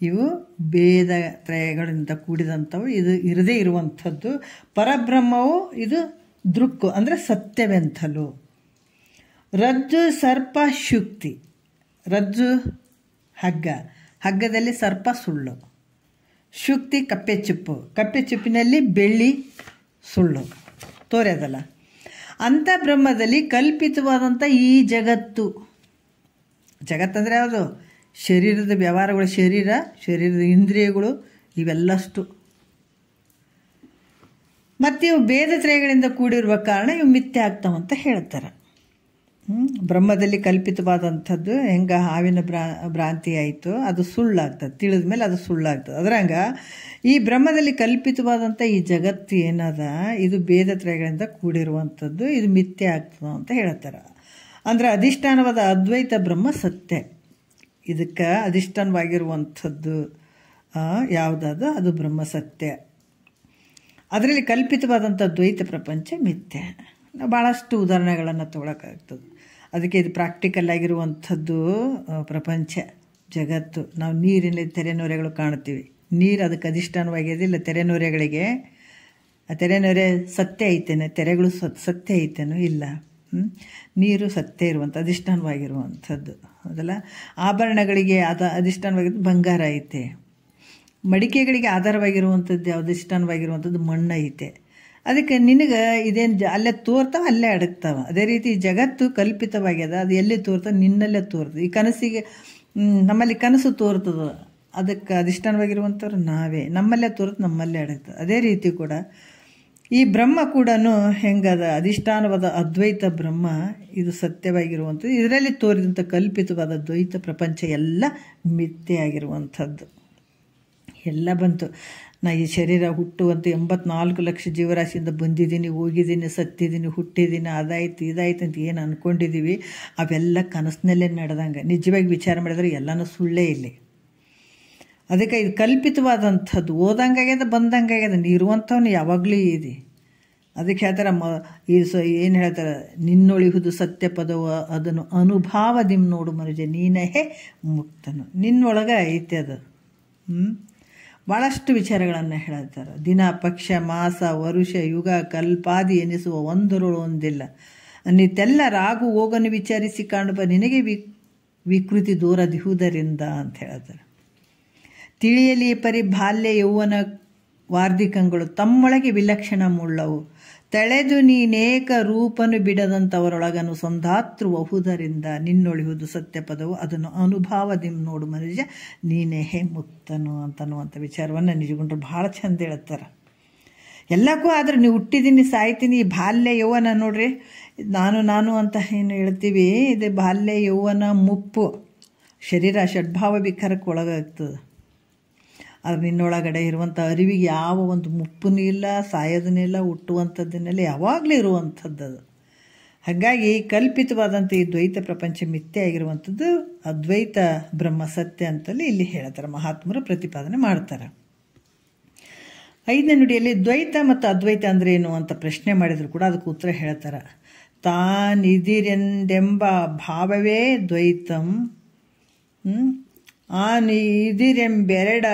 Speaker 1: ಇವು ಭೇದತ್ರಯಗಳಿಂದ ಕೂಡಿದಂಥವು, ಇದು ಇರದೇ ಇರುವಂಥದ್ದು. ಪರಬ್ರಹ್ಮವು ಇದು ದೃಕ್ಕು ಅಂದರೆ ಸತ್ಯವೆಂತಲೂ. ರಜ್ಜು ಸರ್ಪ ಶುಕ್ತಿ, ರಜ್ಜು ಹಗ್ಗ, ಹಗ್ಗದಲ್ಲಿ ಸರ್ಪ ಸುಳ್ಳು, ಶುಕ್ತಿ ಕಪ್ಪೆ ಚಿಪ್ಪು, ಕಪ್ಪೆ ಚಿಪ್ಪಿನಲ್ಲಿ ಬೆಳ್ಳಿ ಸುಳ್ಳು ತೋರ್ಯದಲ್ಲ. ಅಂಥ ಬ್ರಹ್ಮದಲ್ಲಿ ಕಲ್ಪಿತವಾದಂಥ ಈ ಜಗತ್ತು, ಜಗತ್ತಂದರೆ ಯಾವುದು? ಶರೀರದ ವ್ಯವಹಾರಗಳು, ಶರೀರದ ಇಂದ್ರಿಯಗಳು ಇವೆಲ್ಲಷ್ಟು. ಮತ್ತು ಇವು ಭೇದತ್ರಯಗಳಿಂದ ಕೂಡಿರುವ ಕಾರಣ ಇವು ಮಿಥ್ಯೆ ಆಗ್ತಾವಂತ ಹೇಳ್ತಾರೆ. ಬ್ರಹ್ಮದಲ್ಲಿ ಕಲ್ಪಿತವಾದಂಥದ್ದು ಹೆಂಗೆ ಹಾವಿನ ಭ್ರಾಂತಿ ಆಯಿತು, ಅದು ಸುಳ್ಳಾಗ್ತದೆ, ತಿಳಿದ ಮೇಲೆ ಅದು ಸುಳ್ಳಾಗ್ತದೆ. ಅದ್ರಂಗೆ ಈ ಬ್ರಹ್ಮದಲ್ಲಿ ಕಲ್ಪಿತವಾದಂಥ ಈ ಜಗತ್ತು ಏನದ, ಇದು ಭೇದತ್ರಯಗಳಿಂದ ಕೂಡಿರುವಂಥದ್ದು, ಇದು ಮಿಥ್ಯೆ ಆಗ್ತದೆ ಅಂತ ಹೇಳ್ತಾರೆ. ಅಂದರೆ ಅಧಿಷ್ಠಾನವಾದ ಅದ್ವೈತ ಬ್ರಹ್ಮ ಸತ್ಯ. ಇದಕ್ಕೆ ಅಧಿಷ್ಠಾನವಾಗಿರುವಂಥದ್ದು ಯಾವುದಾದ್ರು ಅದು ಬ್ರಹ್ಮ ಸತ್ಯ. ಅದರಲ್ಲಿ ಕಲ್ಪಿತವಾದಂಥ ದ್ವೈತ ಪ್ರಪಂಚ ಮಿಥ್ಯೆ. ನಾವು ಭಾಳಷ್ಟು ಉದಾಹರಣೆಗಳನ್ನು ತೊಗೊಳಕ್ಕಾಗ್ತದೆ. ಅದಕ್ಕೆ ಇದು ಪ್ರಾಕ್ಟಿಕಲ್ ಆಗಿರುವಂಥದ್ದು ಪ್ರಪಂಚ ಜಗತ್ತು. ನಾವು ನೀರಿನ ತೆರೆನೊರೆಗಳು ಕಾಣ್ತೀವಿ. ನೀರು ಅದಕ್ಕೆ ಅಧಿಷ್ಠಾನವಾಗಿರೋದಿಲ್ಲ ತೆರೆನೊರೆಗಳಿಗೆ. ಆ ತೆರೆನೊರೆ ಸತ್ಯ ಐತೇನೆ, ತೆರೆಗಳು ಸತ್ಯ ಐತೇನೋ ಇಲ್ಲ. ನೀರು ಸತ್ಯ ಇರುವಂಥ ಅಧಿಷ್ಠಾನವಾಗಿರುವಂಥದ್ದು ಅದಲ್ಲ. ಆಭರಣಗಳಿಗೆ ಅಧಿಷ್ಠಾನವಾಗಿರೋದು ಬಂಗಾರ ಐತೆ. ಮಡಿಕೆಗಳಿಗೆ ಆಧಾರವಾಗಿರುವಂಥದ್ದು ಯಾವುದು ಅಧಿಷ್ಠಾನವಾಗಿರುವಂಥದ್ದು ಮಣ್ಣು ಐತೆ. ಅದಕ್ಕೆ ನಿನಗೆ ಇದೇನು ಅಲ್ಲೇ ತೋರ್ತಾವೆ, ಅಲ್ಲೇ ಅಡಗ್ತಾವೆ. ಅದೇ ರೀತಿ ಜಗತ್ತು ಕಲ್ಪಿತವಾಗ್ಯದ, ಅದು ಎಲ್ಲಿ ತೋರ್ತದೆ, ನಿನ್ನಲ್ಲೇ ತೋರ್ತದೆ. ಈ ಕನಸಿಗೆ ನಮ್ಮಲ್ಲಿ ಕನಸು ತೋರ್ತದೆ, ಅದಕ್ಕೆ ಅಧಿಷ್ಠಾನವಾಗಿರುವಂಥವ್ರು ನಾವೇ. ನಮ್ಮಲ್ಲೇ ತೋರ್ತು, ನಮ್ಮಲ್ಲೇ ಅಡಗ್ತದೆ. ಅದೇ ರೀತಿ ಕೂಡ ಈ ಬ್ರಹ್ಮ ಕೂಡ ಹೆಂಗದ, ಅಧಿಷ್ಠಾನವಾದ ಅದ್ವೈತ ಬ್ರಹ್ಮ ಇದು ಸತ್ಯವಾಗಿರುವಂಥದ್ದು. ಇದರಲ್ಲಿ ತೋರಿದಂಥ ಕಲ್ಪಿತವಾದ ದ್ವೈತ ಪ್ರಪಂಚ ಎಲ್ಲ ಮಿಥ್ಯೆ ಆಗಿರುವಂಥದ್ದು ಎಲ್ಲ ಬಂತು. ನಾ ಈ ಶರೀರ ಹುಟ್ಟುವಂಥ 84 ಲಕ್ಷ ಜೀವರಾಶಿಯಿಂದ ಬಂದಿದ್ದೀನಿ, ಹೋಗಿದ್ದೀನಿ, ಸತ್ತಿದ್ದೀನಿ, ಹುಟ್ಟಿದ್ದೀನಿ, ಅದಾಯ್ತು ಇದಾಯ್ತು ಅಂತ ಏನು ಅಂದ್ಕೊಂಡಿದ್ದೀವಿ, ಅವೆಲ್ಲ ಕನಸಿನಲ್ಲೇ ನಡೆದಂಗೆ. ನಿಜವಾಗಿ ವಿಚಾರ ಮಾಡಿದ್ರೆ ಎಲ್ಲನೂ ಸುಳ್ಳೇ ಇಲ್ಲಿ. ಅದಕ್ಕೆ ಇದು ಕಲ್ಪಿತವಾದಂಥದ್ದು. ಓದಂಗಾಗ್ಯದ, ಬಂದಂಗಾಗ್ಯದ. ಇರುವಂಥವನು ಯಾವಾಗಲೂ ಇದೆ. ಅದಕ್ಕೆ ಹೇಳ್ತಾರೆ ಏನು ಹೇಳ್ತಾರೆ, ನಿನ್ನೊಳಿಹುದು ಸತ್ಯ ಪದವ ಅದನ್ನು ಅನುಭಾವದಿಮ್ ನೋಡು ಮನುಜ ನೀನಹೇ ಮುಕ್ತನು. ನಿನ್ನೊಳಗೆ ಐತೆ ಅದು. ಭಾಳಷ್ಟು ವಿಚಾರಗಳನ್ನು ಹೇಳ್ತಾರೆ. ದಿನ, ಪಕ್ಷ, ಮಾಸ, ವರುಷ, ಯುಗ, ಕಲ್ಪಾದಿ ಎನಿಸುವ ಒಂದರೊಳು ಒಂದಿಲ್ಲ. ನಿತ್ತೆಲ್ಲ ರಾಗು ಹೋಗನು ವಿಚಾರಿಸಿ ಕಾಣುವ ನಿನಗೆ ವಿಕೃತಿ ದೂರದಿಹುದರಿಂದ ಅಂತ ಹೇಳ್ತಾರೆ. ತಿಳಿಯಲಿ ಪರಿ ಬಾಲ್ಯ ಯೌವನ ವಾರ್ಧಿಕಗಳು ತಮ್ಮೊಳಗೆ ವಿಲಕ್ಷಣ ಮುಳ್ಳವು. ತಳೆದು ನೀನೇಕ ರೂಪನು ಬಿಡದಂಥವರೊಳಗನು ಸಂಧಾತೃ ಬಹುದರಿಂದ ನಿನ್ನೊಳಿಹುದು ಸತ್ಯ ಪದವು ಅದನ್ನು ಅನುಭಾವದಿಮ್ ನೋಡು ಮನುಜ ನೀನೇ ಮುಕ್ತನು ಅಂತನ್ನುವಂಥ ವಿಚಾರವನ್ನು ನಿಜಗೊಂಡ್ರು ಭಾಳ ಚಂದ ಹೇಳ್ತಾರೆ. ಎಲ್ಲಕ್ಕೂ ಆದ್ರೆ ನೀವು ಹುಟ್ಟಿದ್ದೀನಿ, ಸಾಯ್ತೀನಿ, ಈ ಬಾಲ್ಯ ಯೌವನ ನೋಡ್ರಿ, ನಾನು ಅಂತ ಏನು ಹೇಳ್ತೀವಿ, ಇದು ಬಾಲ್ಯ ಯೌವನ ಮುಪ್ಪು. ಶರೀರ ಷಡ್ಭಾವ ವಿಕಾರಕ್ಕೆ ಒಳಗಾಗ್ತದೆ. ಆದರೆ ನಿನ್ನೊಳಗಡೆ ಇರುವಂಥ ಅರಿವಿಗೆ ಯಾವ ಒಂದು ಮುಪ್ಪೂ ಇಲ್ಲ, ಸಾಯೋದನ್ನೂ ಇಲ್ಲ, ಹುಟ್ಟುವಂಥದ್ದನ್ನೆಲ್ಲ ಯಾವಾಗಲೂ ಇರುವಂಥದ್ದು ಅದು. ಹಾಗಾಗಿ ಕಲ್ಪಿತವಾದಂಥ ಈ ದ್ವೈತ ಪ್ರಪಂಚ ಮಿಥ್ಯೆ ಆಗಿರುವಂಥದ್ದು ಅದ್ವೈತ ಬ್ರಹ್ಮ ಸತ್ಯ ಅಂತಲೇ ಇಲ್ಲಿ ಹೇಳ್ತಾರೆ, ಮಹಾತ್ಮರು ಪ್ರತಿಪಾದನೆ ಮಾಡ್ತಾರೆ. 5ನೇ ನುಡಿಯಲ್ಲಿ ದ್ವೈತ ಮತ್ತು ಅದ್ವೈತ ಅಂದರೆ ಏನು ಅಂತ ಪ್ರಶ್ನೆ ಮಾಡಿದ್ರು ಕೂಡ ಅದಕ್ಕೆ ಉತ್ತರ ಹೇಳ್ತಾರೆ. ತಾನಿದಿರೆಂದೆಂಬ ಭಾವವೇ ದ್ವೈತಂ, ಆನಿದಿರೆಂಬೆರಡ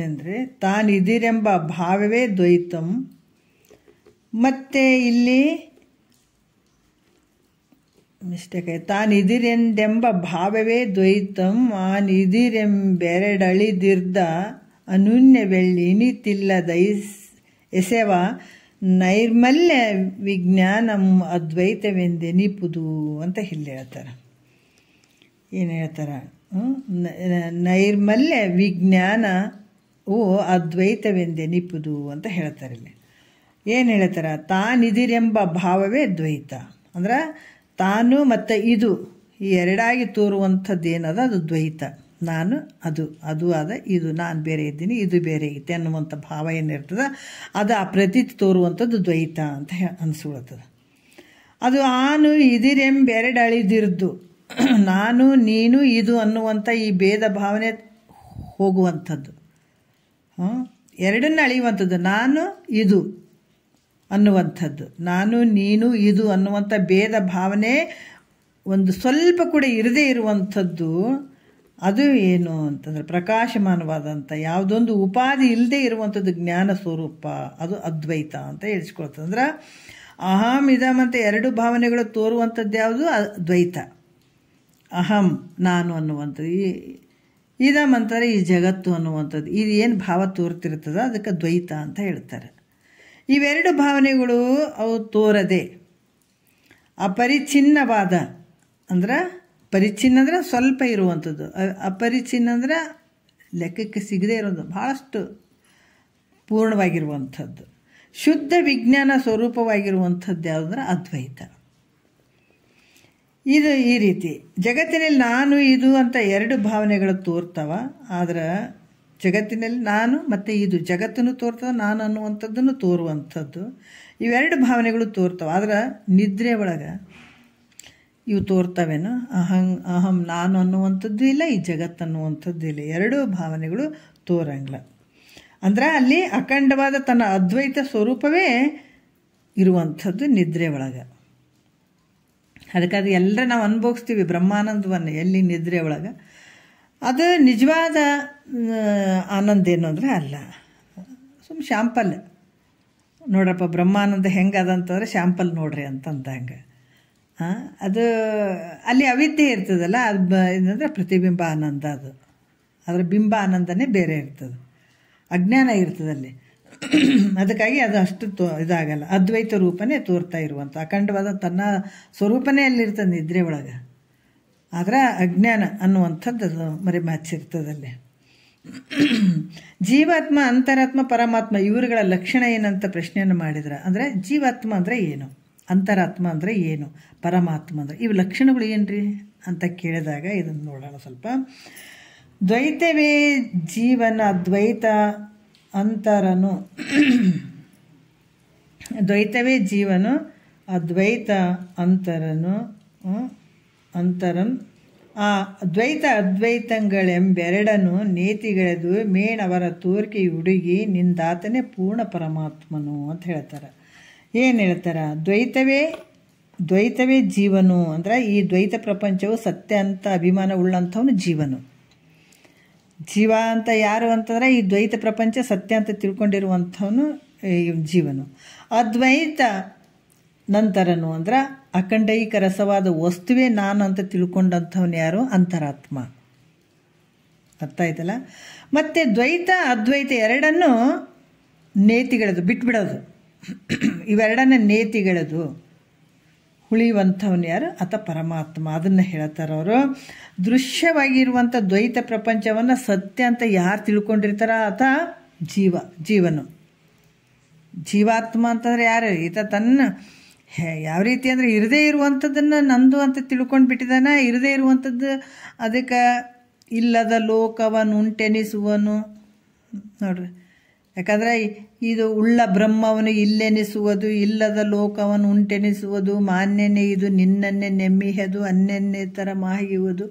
Speaker 1: ಅಂದರೆ ತಾನಿದಿರೆಂಬ ಭಾವವೇ ದ್ವೈತಂ. ಮತ್ತು ಇಲ್ಲಿ ಮಿಸ್ಟೇಕ್ ಆಯ್ತು. ತಾನಿದಿರೆಂದೆಂಬ ಭಾವವೇ ದ್ವೈತಂ ಆನಿದಿರೆಂಬೆರಡಳಿದಿರ್ದ ಅನುನ್ಯವೆಳ್ಳಿ ಇನಿತಿಲ್ಲದ ಎಸೆವ ನೈರ್ಮಲ್ಯ ವಿಜ್ಞಾನಂ ಅದ್ವೈತವೆಂದೆನಿಪುದು ಅಂತ ಇಲ್ಲಿ ಹೇಳ್ತಾರೆ. ಏನು ಹೇಳ್ತಾರೆ, ನೈರ್ಮಲ್ಯ ವಿಜ್ಞಾನವು ಅದ್ವೈತವೆಂದೆನಿಪುದು ಅಂತ ಹೇಳ್ತಾರೆ. ಇಲ್ಲಿ ಏನು ಹೇಳ್ತಾರೆ, ತಾನಿದಿರೆಂಬ ಭಾವವೇ ದ್ವೈತ ಅಂದ್ರೆ ತಾನು ಮತ್ತು ಇದು ಈ ಎರಡಾಗಿ ತೋರುವಂಥದ್ದು ಏನದ ಅದು ದ್ವೈತ. ನಾನು ಅದು ಆದ, ಇದು ನಾನು ಬೇರೆ ಇದ್ದೀನಿ, ಇದು ಬೇರೆ ಐತೆ ಅನ್ನುವಂಥ ಭಾವ ಏನಿರ್ತದೆ ಅದು ಆ ಪ್ರತೀತಿ ತೋರುವಂಥದ್ದು ದ್ವೈತ ಅಂತ ಅನಿಸ್ಕೊಳ್ತದೆ. ಅದು ಆನು ಇದಿರೆಂಬೆರಡು ಅಳಿದಿರ್ದು, ನಾನು ನೀನು ಇದು ಅನ್ನುವಂಥ ಈ ಭೇದ ಭಾವನೆ ಹೋಗುವಂಥದ್ದು, ಎರಡನ್ನ ಅಳಿಯುವಂಥದ್ದು. ನಾನು ಇದು ಅನ್ನುವಂಥದ್ದು, ನಾನು ನೀನು ಇದು ಅನ್ನುವಂಥ ಭೇದ ಭಾವನೆ ಒಂದು ಸ್ವಲ್ಪ ಕೂಡ ಇರದೇ ಇರುವಂಥದ್ದು ಅದು ಏನು ಅಂತಂದರೆ ಪ್ರಕಾಶಮಾನವಾದಂಥ ಯಾವುದೊಂದು ಉಪಾಧಿ ಇಲ್ಲದೆ ಇರುವಂಥದ್ದು ಜ್ಞಾನ ಸ್ವರೂಪ, ಅದು ಅದ್ವೈತ ಅಂತ ಹೇಳಿಸ್ಕೊಳ್ತದೆ. ಅಂದ್ರೆ ಅಹಂ ಇದಮ್ ಅಂತ ಎರಡು ಭಾವನೆಗಳು ತೋರುವಂಥದ್ದು ಯಾವುದು ದ್ವೈತ. ಅಹಂ ನಾನು ಅನ್ನುವಂಥದ್ದು, ಇದಮ್ ಅಂತಾರೆ ಈ ಜಗತ್ತು ಅನ್ನುವಂಥದ್ದು, ಇದು ಏನು ಭಾವ ತೋರ್ತಿರ್ತದೆ ಅದಕ್ಕೆ ದ್ವೈತ ಅಂತ ಹೇಳ್ತಾರೆ. ಇವೆರಡು ಭಾವನೆಗಳು ಅವು ತೋರದೆ ಅಪರಿಚ್ಛಿನ್ನವಾದ ಅಂದ್ರೆ ಪರಿಚ್ಛಿನ್ನ ಅಂದರೆ ಸ್ವಲ್ಪ ಇರುವಂಥದ್ದು, ಅಪರಿಚ್ಛಿನ್ನ ಅಂದರೆ ಲೆಕ್ಕಕ್ಕೆ ಸಿಗದೇ ಇರೋದು, ಭಾಳಷ್ಟು ಪೂರ್ಣವಾಗಿರುವಂಥದ್ದು, ಶುದ್ಧ ವಿಜ್ಞಾನ ಸ್ವರೂಪವಾಗಿರುವಂಥದ್ದು ಯಾವುದಂದ್ರೆ ಅದ್ವೈತ. ಇದು ಈ ರೀತಿ ಜಗತ್ತಿನಲ್ಲಿ ನಾನು ಇದು ಅಂತ ಎರಡು ಭಾವನೆಗಳು ತೋರ್ತಾವ. ಆದ್ರೆ ಜಗತ್ತಿನಲ್ಲಿ ನಾನು ಮತ್ತು ಇದು ಜಗತ್ತನ್ನು ತೋರ್ತದೆ, ನಾನು ಅನ್ನುವಂಥದ್ದನ್ನು ತೋರುವಂಥದ್ದು. ಇವೆರಡು ಭಾವನೆಗಳು ತೋರ್ತಾವೆ. ಆದ್ರೆ ನಿದ್ರೆ ಒಳಗೆ ಇವು ತೋರ್ತವೇನು? ಅಹಂ ನಾನು ಅನ್ನುವಂಥದ್ದು ಇಲ್ಲ, ಈ ಜಗತ್ತು ಅನ್ನುವಂಥದ್ದು ಇಲ್ಲ. ಎರಡೂ ಭಾವನೆಗಳು ತೋರಂಗಿಲ್ಲ. ಅಂದ್ರೆ ಅಲ್ಲಿ ಅಖಂಡವಾದ ತನ್ನ ಅದ್ವೈತ ಸ್ವರೂಪವೇ ಇರುವಂಥದ್ದು ನಿದ್ರೆ ಒಳಗೆ. ಅದಕ್ಕೆ ಅದು ಎಲ್ಲರ ನಾವು ಅನುಭವಿಸ್ತೀವಿ ಬ್ರಹ್ಮಾನಂದವನ್ನು ಎಲ್ಲಿ ನಿದ್ರೆ ಒಳಗೆ. ಅದು ನಿಜವಾದ ಆನಂದ ಏನು ಅಂದರೆ ಅಲ್ಲ, ಶಾಂಪಲ್ ನೋಡ್ರಪ್ಪ ಬ್ರಹ್ಮಾನಂದ ಹೆಂಗೆ ಅದಂತಂದ್ರೆ ಶಾಂಪಲ್ ನೋಡ್ರಿ ಅಂತಂದಂಗೆ. ಅದು ಅಲ್ಲಿ ಅವಿದ್ಯೆ ಇರ್ತದಲ್ಲ, ಅದು ಏನಂದ್ರೆ ಪ್ರತಿಬಿಂಬ ಆನಂದ. ಅದು ಅದರ ಬಿಂಬ ಆನಂದನೇ ಬೇರೆ ಇರ್ತದೆ, ಅಜ್ಞಾನ ಇರ್ತದಲ್ಲಿ. ಅದಕ್ಕಾಗಿ ಅದು ಅಷ್ಟು ಇದಾಗಲ್ಲ. ಅದ್ವೈತ ರೂಪನೇ ತೋರ್ತಾ ಇರುವಂಥ ಅಖಂಡವಾದ ತನ್ನ ಸ್ವರೂಪನೇ ಅಲ್ಲಿರ್ತದೆ ನಿದ್ರೆ ಒಳಗೆ. ಆದರೆ ಅಜ್ಞಾನ ಅನ್ನುವಂಥದ್ದು ಅದು ಮರೆಮಾಚಿರ್ತದಲ್ಲಿ. ಜೀವಾತ್ಮ, ಅಂತರಾತ್ಮ, ಪರಮಾತ್ಮ ಇವುಗಳ ಲಕ್ಷಣ ಏನಂತ ಪ್ರಶ್ನೆಯನ್ನು ಮಾಡಿದ್ರೆ, ಅಂದರೆ ಜೀವಾತ್ಮ ಅಂದರೆ ಏನು, ಅಂತರಾತ್ಮ ಅಂದರೆ ಏನು, ಪರಮಾತ್ಮ ಅಂದರೆ ಇವು ಲಕ್ಷಣಗಳು ಏನ್ರಿ ಅಂತ ಕೇಳಿದಾಗ ಇದನ್ನು ನೋಡೋಣ ಸ್ವಲ್ಪ. ದ್ವೈತವೇ ಜೀವನ ಅದ್ವೈತ ಅಂತರನು, ದ್ವೈತವೇ ಜೀವನು ಅದ್ವೈತ ಅಂತರನು ಅಂತರನ್ ಆ ದ್ವೈತ ಅದ್ವೈತಗಳೆಂಬೆರಡನ್ನು ನೇತಿಗಳೆದು ಮೇಣವರ ತೋರಿಕೆ ಹುಡುಗಿ ನಿಂದಾತನೇ ಪೂರ್ಣ ಪರಮಾತ್ಮನು ಅಂತ ಹೇಳ್ತಾರೆ. ಏನು ಹೇಳ್ತಾರೆ? ದ್ವೈತವೇ ಜೀವನು ಅಂದ್ರೆ ಈ ದ್ವೈತ ಪ್ರಪಂಚವು ಸತ್ಯ ಅಂತ ಅಭಿಮಾನ ಉಳ್ಳಂಥವನು ಜೀವನು. ಜೀವ ಅಂತ ಯಾರು ಅಂತಂದ್ರೆ ಈ ದ್ವೈತ ಪ್ರಪಂಚ ಸತ್ಯ ಅಂತ ತಿಳ್ಕೊಂಡಿರುವಂಥವನು ಜೀವನು. ಅದ್ವೈತ ನಂತರನು ಅಂದ್ರೆ ಅಖಂಡೈಕ ರಸವಾದ ವಸ್ತುವೇ ನಾನು ಅಂತ ತಿಳ್ಕೊಂಡಂಥವನು ಯಾರು? ಅಂತರಾತ್ಮ. ಅರ್ಥ ಆಯ್ತಲ್ಲ? ಮತ್ತು ದ್ವೈತ ಅದ್ವೈತ ಎರಡನ್ನು ನೇತಿಗೆಳೆದು ಬಿಟ್ಬಿಡೋದು, ಇವೆರಡನ್ನ ನೇತಿಗೆಳೆದು ಉಳಿಯುವಂಥವನು ಯಾರು? ಆತ ಪರಮಾತ್ಮ. ಅದನ್ನು ಹೇಳ್ತಾರೆ ಅವರು. ದೃಶ್ಯವಾಗಿರುವಂಥ ದ್ವೈತ ಪ್ರಪಂಚವನ್ನು ಸತ್ಯ ಅಂತ ಯಾರು ತಿಳ್ಕೊಂಡಿರ್ತಾರ ಆತ ಜೀವನು. ಜೀವಾತ್ಮ ಅಂತಂದ್ರೆ ಯಾರು? ಈತ ತನ್ನ ಯಾವ ರೀತಿ ಅಂದರೆ ಇರದೇ ಇರುವಂಥದ್ದನ್ನು ನಂದು ಅಂತ ತಿಳ್ಕೊಂಡು ಬಿಟ್ಟಿದ್ದಾನೆ. ಇರದೇ ಇರುವಂಥದ್ದು ಅದಕ್ಕೆ ಇಲ್ಲದ ಲೋಕವನ್ನು ಉಂಟೆನಿಸುವನು ನೋಡ್ರಿ. ಯಾಕಂದರೆ ಇದು ಉಳ್ಳ ಬ್ರಹ್ಮವನ್ನು ಇಲ್ಲೆನಿಸುವುದು, ಇಲ್ಲದ ಲೋಕವನ್ನು ಉಂಟೆನಿಸುವುದು, ಮಾನ್ಯನೇ ಇದು ನಿನ್ನನ್ನೇ ನೆಮ್ಮಿಹದು ಅನ್ಯನ್ನೇ ಥರ ಮಾಹಿಯುವುದು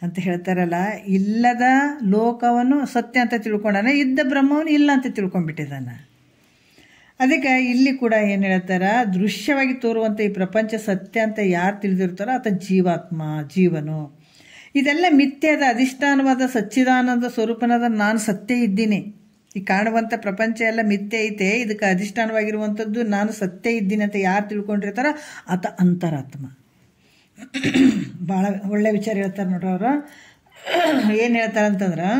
Speaker 1: ಅಂತ ಹೇಳ್ತಾರಲ್ಲ. ಇಲ್ಲದ ಲೋಕವನ್ನು ಸತ್ಯ ಅಂತ ತಿಳ್ಕೊಂಡಾನೆ, ಇದ್ದ ಬ್ರಹ್ಮವನ್ನು ಇಲ್ಲ ಅಂತ ತಿಳ್ಕೊಂಡ್ಬಿಟ್ಟಿದ್ದಾನೆ. ಅದಕ್ಕೆ ಇಲ್ಲಿ ಕೂಡ ಏನು ಹೇಳ್ತಾರ? ದೃಶ್ಯವಾಗಿ ತೋರುವಂಥ ಈ ಪ್ರಪಂಚ ಸತ್ಯ ಅಂತ ಯಾರು ತಿಳಿದಿರ್ತಾರೋ ಆತ ಜೀವಾತ್ಮ, ಜೀವನು. ಇದೆಲ್ಲ ಮಿಥ್ಯದ ಅಧಿಷ್ಠಾನವಾದ ಸಚ್ಚಿದಾನಂದ ಸ್ವರೂಪನಾದ ನಾನು ಸತ್ಯ ಇದ್ದೀನಿ. ಈ ಕಾಣುವಂಥ ಪ್ರಪಂಚ ಎಲ್ಲ ಮಿಥ್ಯೆ ಐತೆ, ಇದಕ್ಕೆ ಅಧಿಷ್ಠಾನವಾಗಿರುವಂಥದ್ದು ನಾನು ಸತ್ಯ ಇದ್ದೀನಿ ಅಂತ ಯಾರು ತಿಳ್ಕೊಂಡಿರ್ತಾರ ಆತ ಅಂತರಾತ್ಮ. ಭಾಳ ಒಳ್ಳೆ ವಿಚಾರ ಹೇಳ್ತಾರೆ ನೋಡ್ರಿ ಅವರು. ಏನು ಹೇಳ್ತಾರಂತಂದ್ರೆ,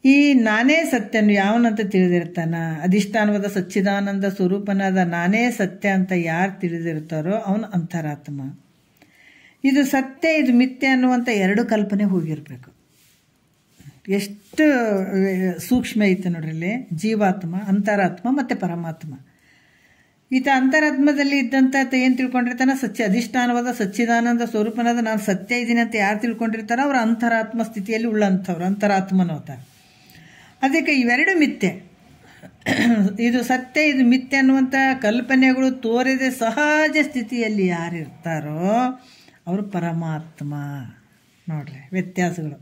Speaker 1: ಈ ನಾನೇ ಸತ್ಯನು ಯಾವನಂತ ತಿಳಿದಿರ್ತಾನ, ಅಧಿಷ್ಠಾನವಾದ ಸಚ್ಚಿದಾನಂದ ಸ್ವರೂಪನಾದ ನಾನೇ ಸತ್ಯ ಅಂತ ಯಾರು ತಿಳಿದಿರ್ತಾರೋ ಅವನು ಅಂತರಾತ್ಮ. ಇದು ಸತ್ಯ, ಇದು ಮಿಥ್ಯ ಅನ್ನುವಂಥ ಎರಡು ಕಲ್ಪನೆ ಹೋಗಿರಬೇಕು. ಎಷ್ಟು ಸೂಕ್ಷ್ಮ ಐತೆ ನೋಡ್ರಿ ಇಲ್ಲಿ. ಜೀವಾತ್ಮ, ಅಂತರಾತ್ಮ ಮತ್ತು ಪರಮಾತ್ಮ. ಈತ ಅಂತರಾತ್ಮದಲ್ಲಿ ಇದ್ದಂಥ ಏನು ತಿಳ್ಕೊಂಡಿರ್ತಾನೆ? ಅಧಿಷ್ಠಾನವಾದ ಸಚ್ಚಿದಾನಂದ ಸ್ವರೂಪನಾದ ನಾನು ಸತ್ಯ ಇದ್ದೀನಿ ಅಂತ ಯಾರು ತಿಳ್ಕೊಂಡಿರ್ತಾರೋ ಅವ್ರ ಅಂತರಾತ್ಮ ಸ್ಥಿತಿಯಲ್ಲಿ ಉಳ್ಳಂಥವ್ರು ಅಂತರಾತ್ಮನೋತಾರೆ. ಅದಕ್ಕೆ ಇವೆರಡು ಮಿಥ್ಯೆ. ಇದು ಸತ್ಯ, ಇದು ಮಿಥ್ಯೆ ಅನ್ನುವಂಥ ಕಲ್ಪನೆಗಳು ತೋರಿದ ಸಹಜ ಸ್ಥಿತಿಯಲ್ಲಿ ಯಾರಿರ್ತಾರೋ ಅವರು ಪರಮಾತ್ಮ. ನೋಡ್ರಿ ವ್ಯತ್ಯಾಸಗಳು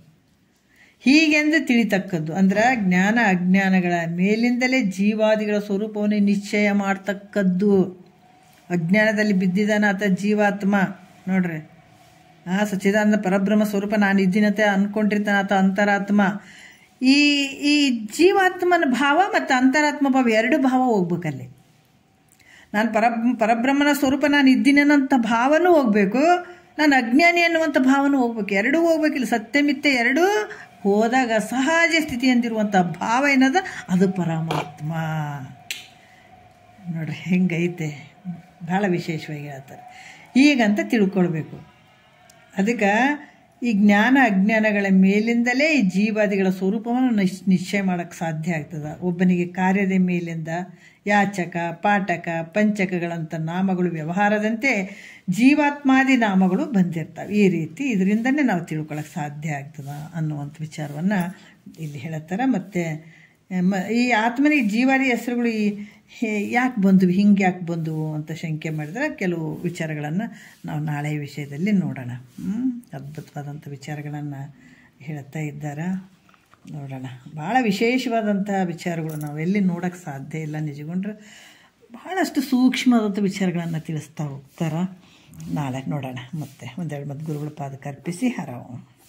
Speaker 1: ಹೀಗೆಂದು ತಿಳಿತಕ್ಕದ್ದು. ಅಂದ್ರೆ ಜ್ಞಾನ ಅಜ್ಞಾನಗಳ ಮೇಲಿಂದಲೇ ಜೀವಾದಿಗಳ ಸ್ವರೂಪವನ್ನು ನಿಶ್ಚಯ ಮಾಡ್ತಕ್ಕದ್ದು. ಅಜ್ಞಾನದಲ್ಲಿ ಬಿದ್ದಿದ್ದಾನ ಆತ ಜೀವಾತ್ಮ ನೋಡ್ರಿ. ಸಚ್ಚಿದಾನಂದ ಪರಬ್ರಹ್ಮ ಸ್ವರೂಪ ನಾನು ಇದ್ದೀನಂತೆ ಅಂದ್ಕೊಂಡಿರ್ತಾನೆ ಆತ ಅಂತರಾತ್ಮ. ಈ ಜೀವಾತ್ಮನ ಭಾವ ಮತ್ತು ಅಂತರಾತ್ಮ ಭಾವ ಎರಡು ಭಾವ ಹೋಗ್ಬೇಕಲ್ಲಿ. ನಾನು ಪರಬ್ರಹ್ಮನ ಸ್ವರೂಪ ನಾನು ಇದ್ದೀನಿ ಅನ್ನೋಂಥ ಭಾವನೂ ಹೋಗ್ಬೇಕು, ನಾನು ಅಜ್ಞಾನಿ ಅನ್ನುವಂಥ ಭಾವನೂ ಹೋಗ್ಬೇಕು. ಎರಡೂ ಹೋಗ್ಬೇಕಿಲ್ಲ. ಸತ್ಯಮಿಥ್ಯೆ ಎರಡೂ ಹೋದಾಗ ಸಹಜ ಸ್ಥಿತಿ ಅಂದಿರುವಂಥ ಭಾವ ಏನದ ಅದು ಪರಮಾತ್ಮ. ನೋಡ್ರಿ ಹೆಂಗೈತೆ, ಭಾಳ ವಿಶೇಷವಾಗಿ ಹೇಳ್ತಾರೆ. ಈಗಂತ ತಿಳ್ಕೊಳ್ಬೇಕು. ಅದಕ್ಕೆ ಈ ಜ್ಞಾನ ಅಜ್ಞಾನಗಳ ಮೇಲಿಂದಲೇ ಈ ಜೀವಾದಿಗಳ ಸ್ವರೂಪವನ್ನು ನಿಶ್ಚಯ ಮಾಡೋಕ್ಕೆ ಸಾಧ್ಯ ಆಗ್ತದೆ. ಒಬ್ಬನಿಗೆ ಕಾರ್ಯದ ಮೇಲಿಂದ ಯಾಚಕ, ಪಾಠಕ, ಪಂಚಕಗಳಂಥ ನಾಮಗಳು ವ್ಯವಹಾರದಂತೆ ಜೀವಾತ್ಮಾದಿ ನಾಮಗಳು ಬಂದಿರ್ತವೆ. ಈ ರೀತಿ ಇದರಿಂದನೇ ನಾವು ತಿಳ್ಕೊಳ್ಳೋಕೆ ಸಾಧ್ಯ ಆಗ್ತದೆ ಅನ್ನುವಂಥ ವಿಚಾರವನ್ನು ಇಲ್ಲಿ ಹೇಳ್ತಾರೆ. ಮತ್ತು ಈ ಆತ್ಮನಿಗೆ ಜೀವಾದಿ ಹೆಸರುಗಳು ಯಾಕೆ ಬಂದವು, ಹಿಂಗೆ ಯಾಕೆ ಬಂದವು ಅಂತ ಶಂಕೆ ಮಾಡಿದ್ರೆ ಕೆಲವು ವಿಚಾರಗಳನ್ನು ನಾವು ನಾಳೆ ವಿಷಯದಲ್ಲಿ ನೋಡೋಣ. ಅದ್ಭುತವಾದಂಥ ವಿಚಾರಗಳನ್ನು ಹೇಳ್ತಾ ಇದ್ದಾರೆ, ನೋಡೋಣ. ಭಾಳ ವಿಶೇಷವಾದಂಥ ವಿಚಾರಗಳು ನಾವೆಲ್ಲಿ ನೋಡೋಕ್ಕೆ ಸಾಧ್ಯ ಇಲ್ಲ. ನಿಜಗೊಂಡ್ರೆ ಭಾಳಷ್ಟು ಸೂಕ್ಷ್ಮವಾದಂಥ ವಿಚಾರಗಳನ್ನು ತಿಳಿಸ್ತಾ ಹೋಗ್ತಾರೆ. ನಾಳೆ ನೋಡೋಣ. ಮತ್ತೆ ಒಂದೆರಡು ಗುರುಗಳ ಪಾದಕ್ಕೆ ಅರ್ಪಿಸಿ ಹರವು.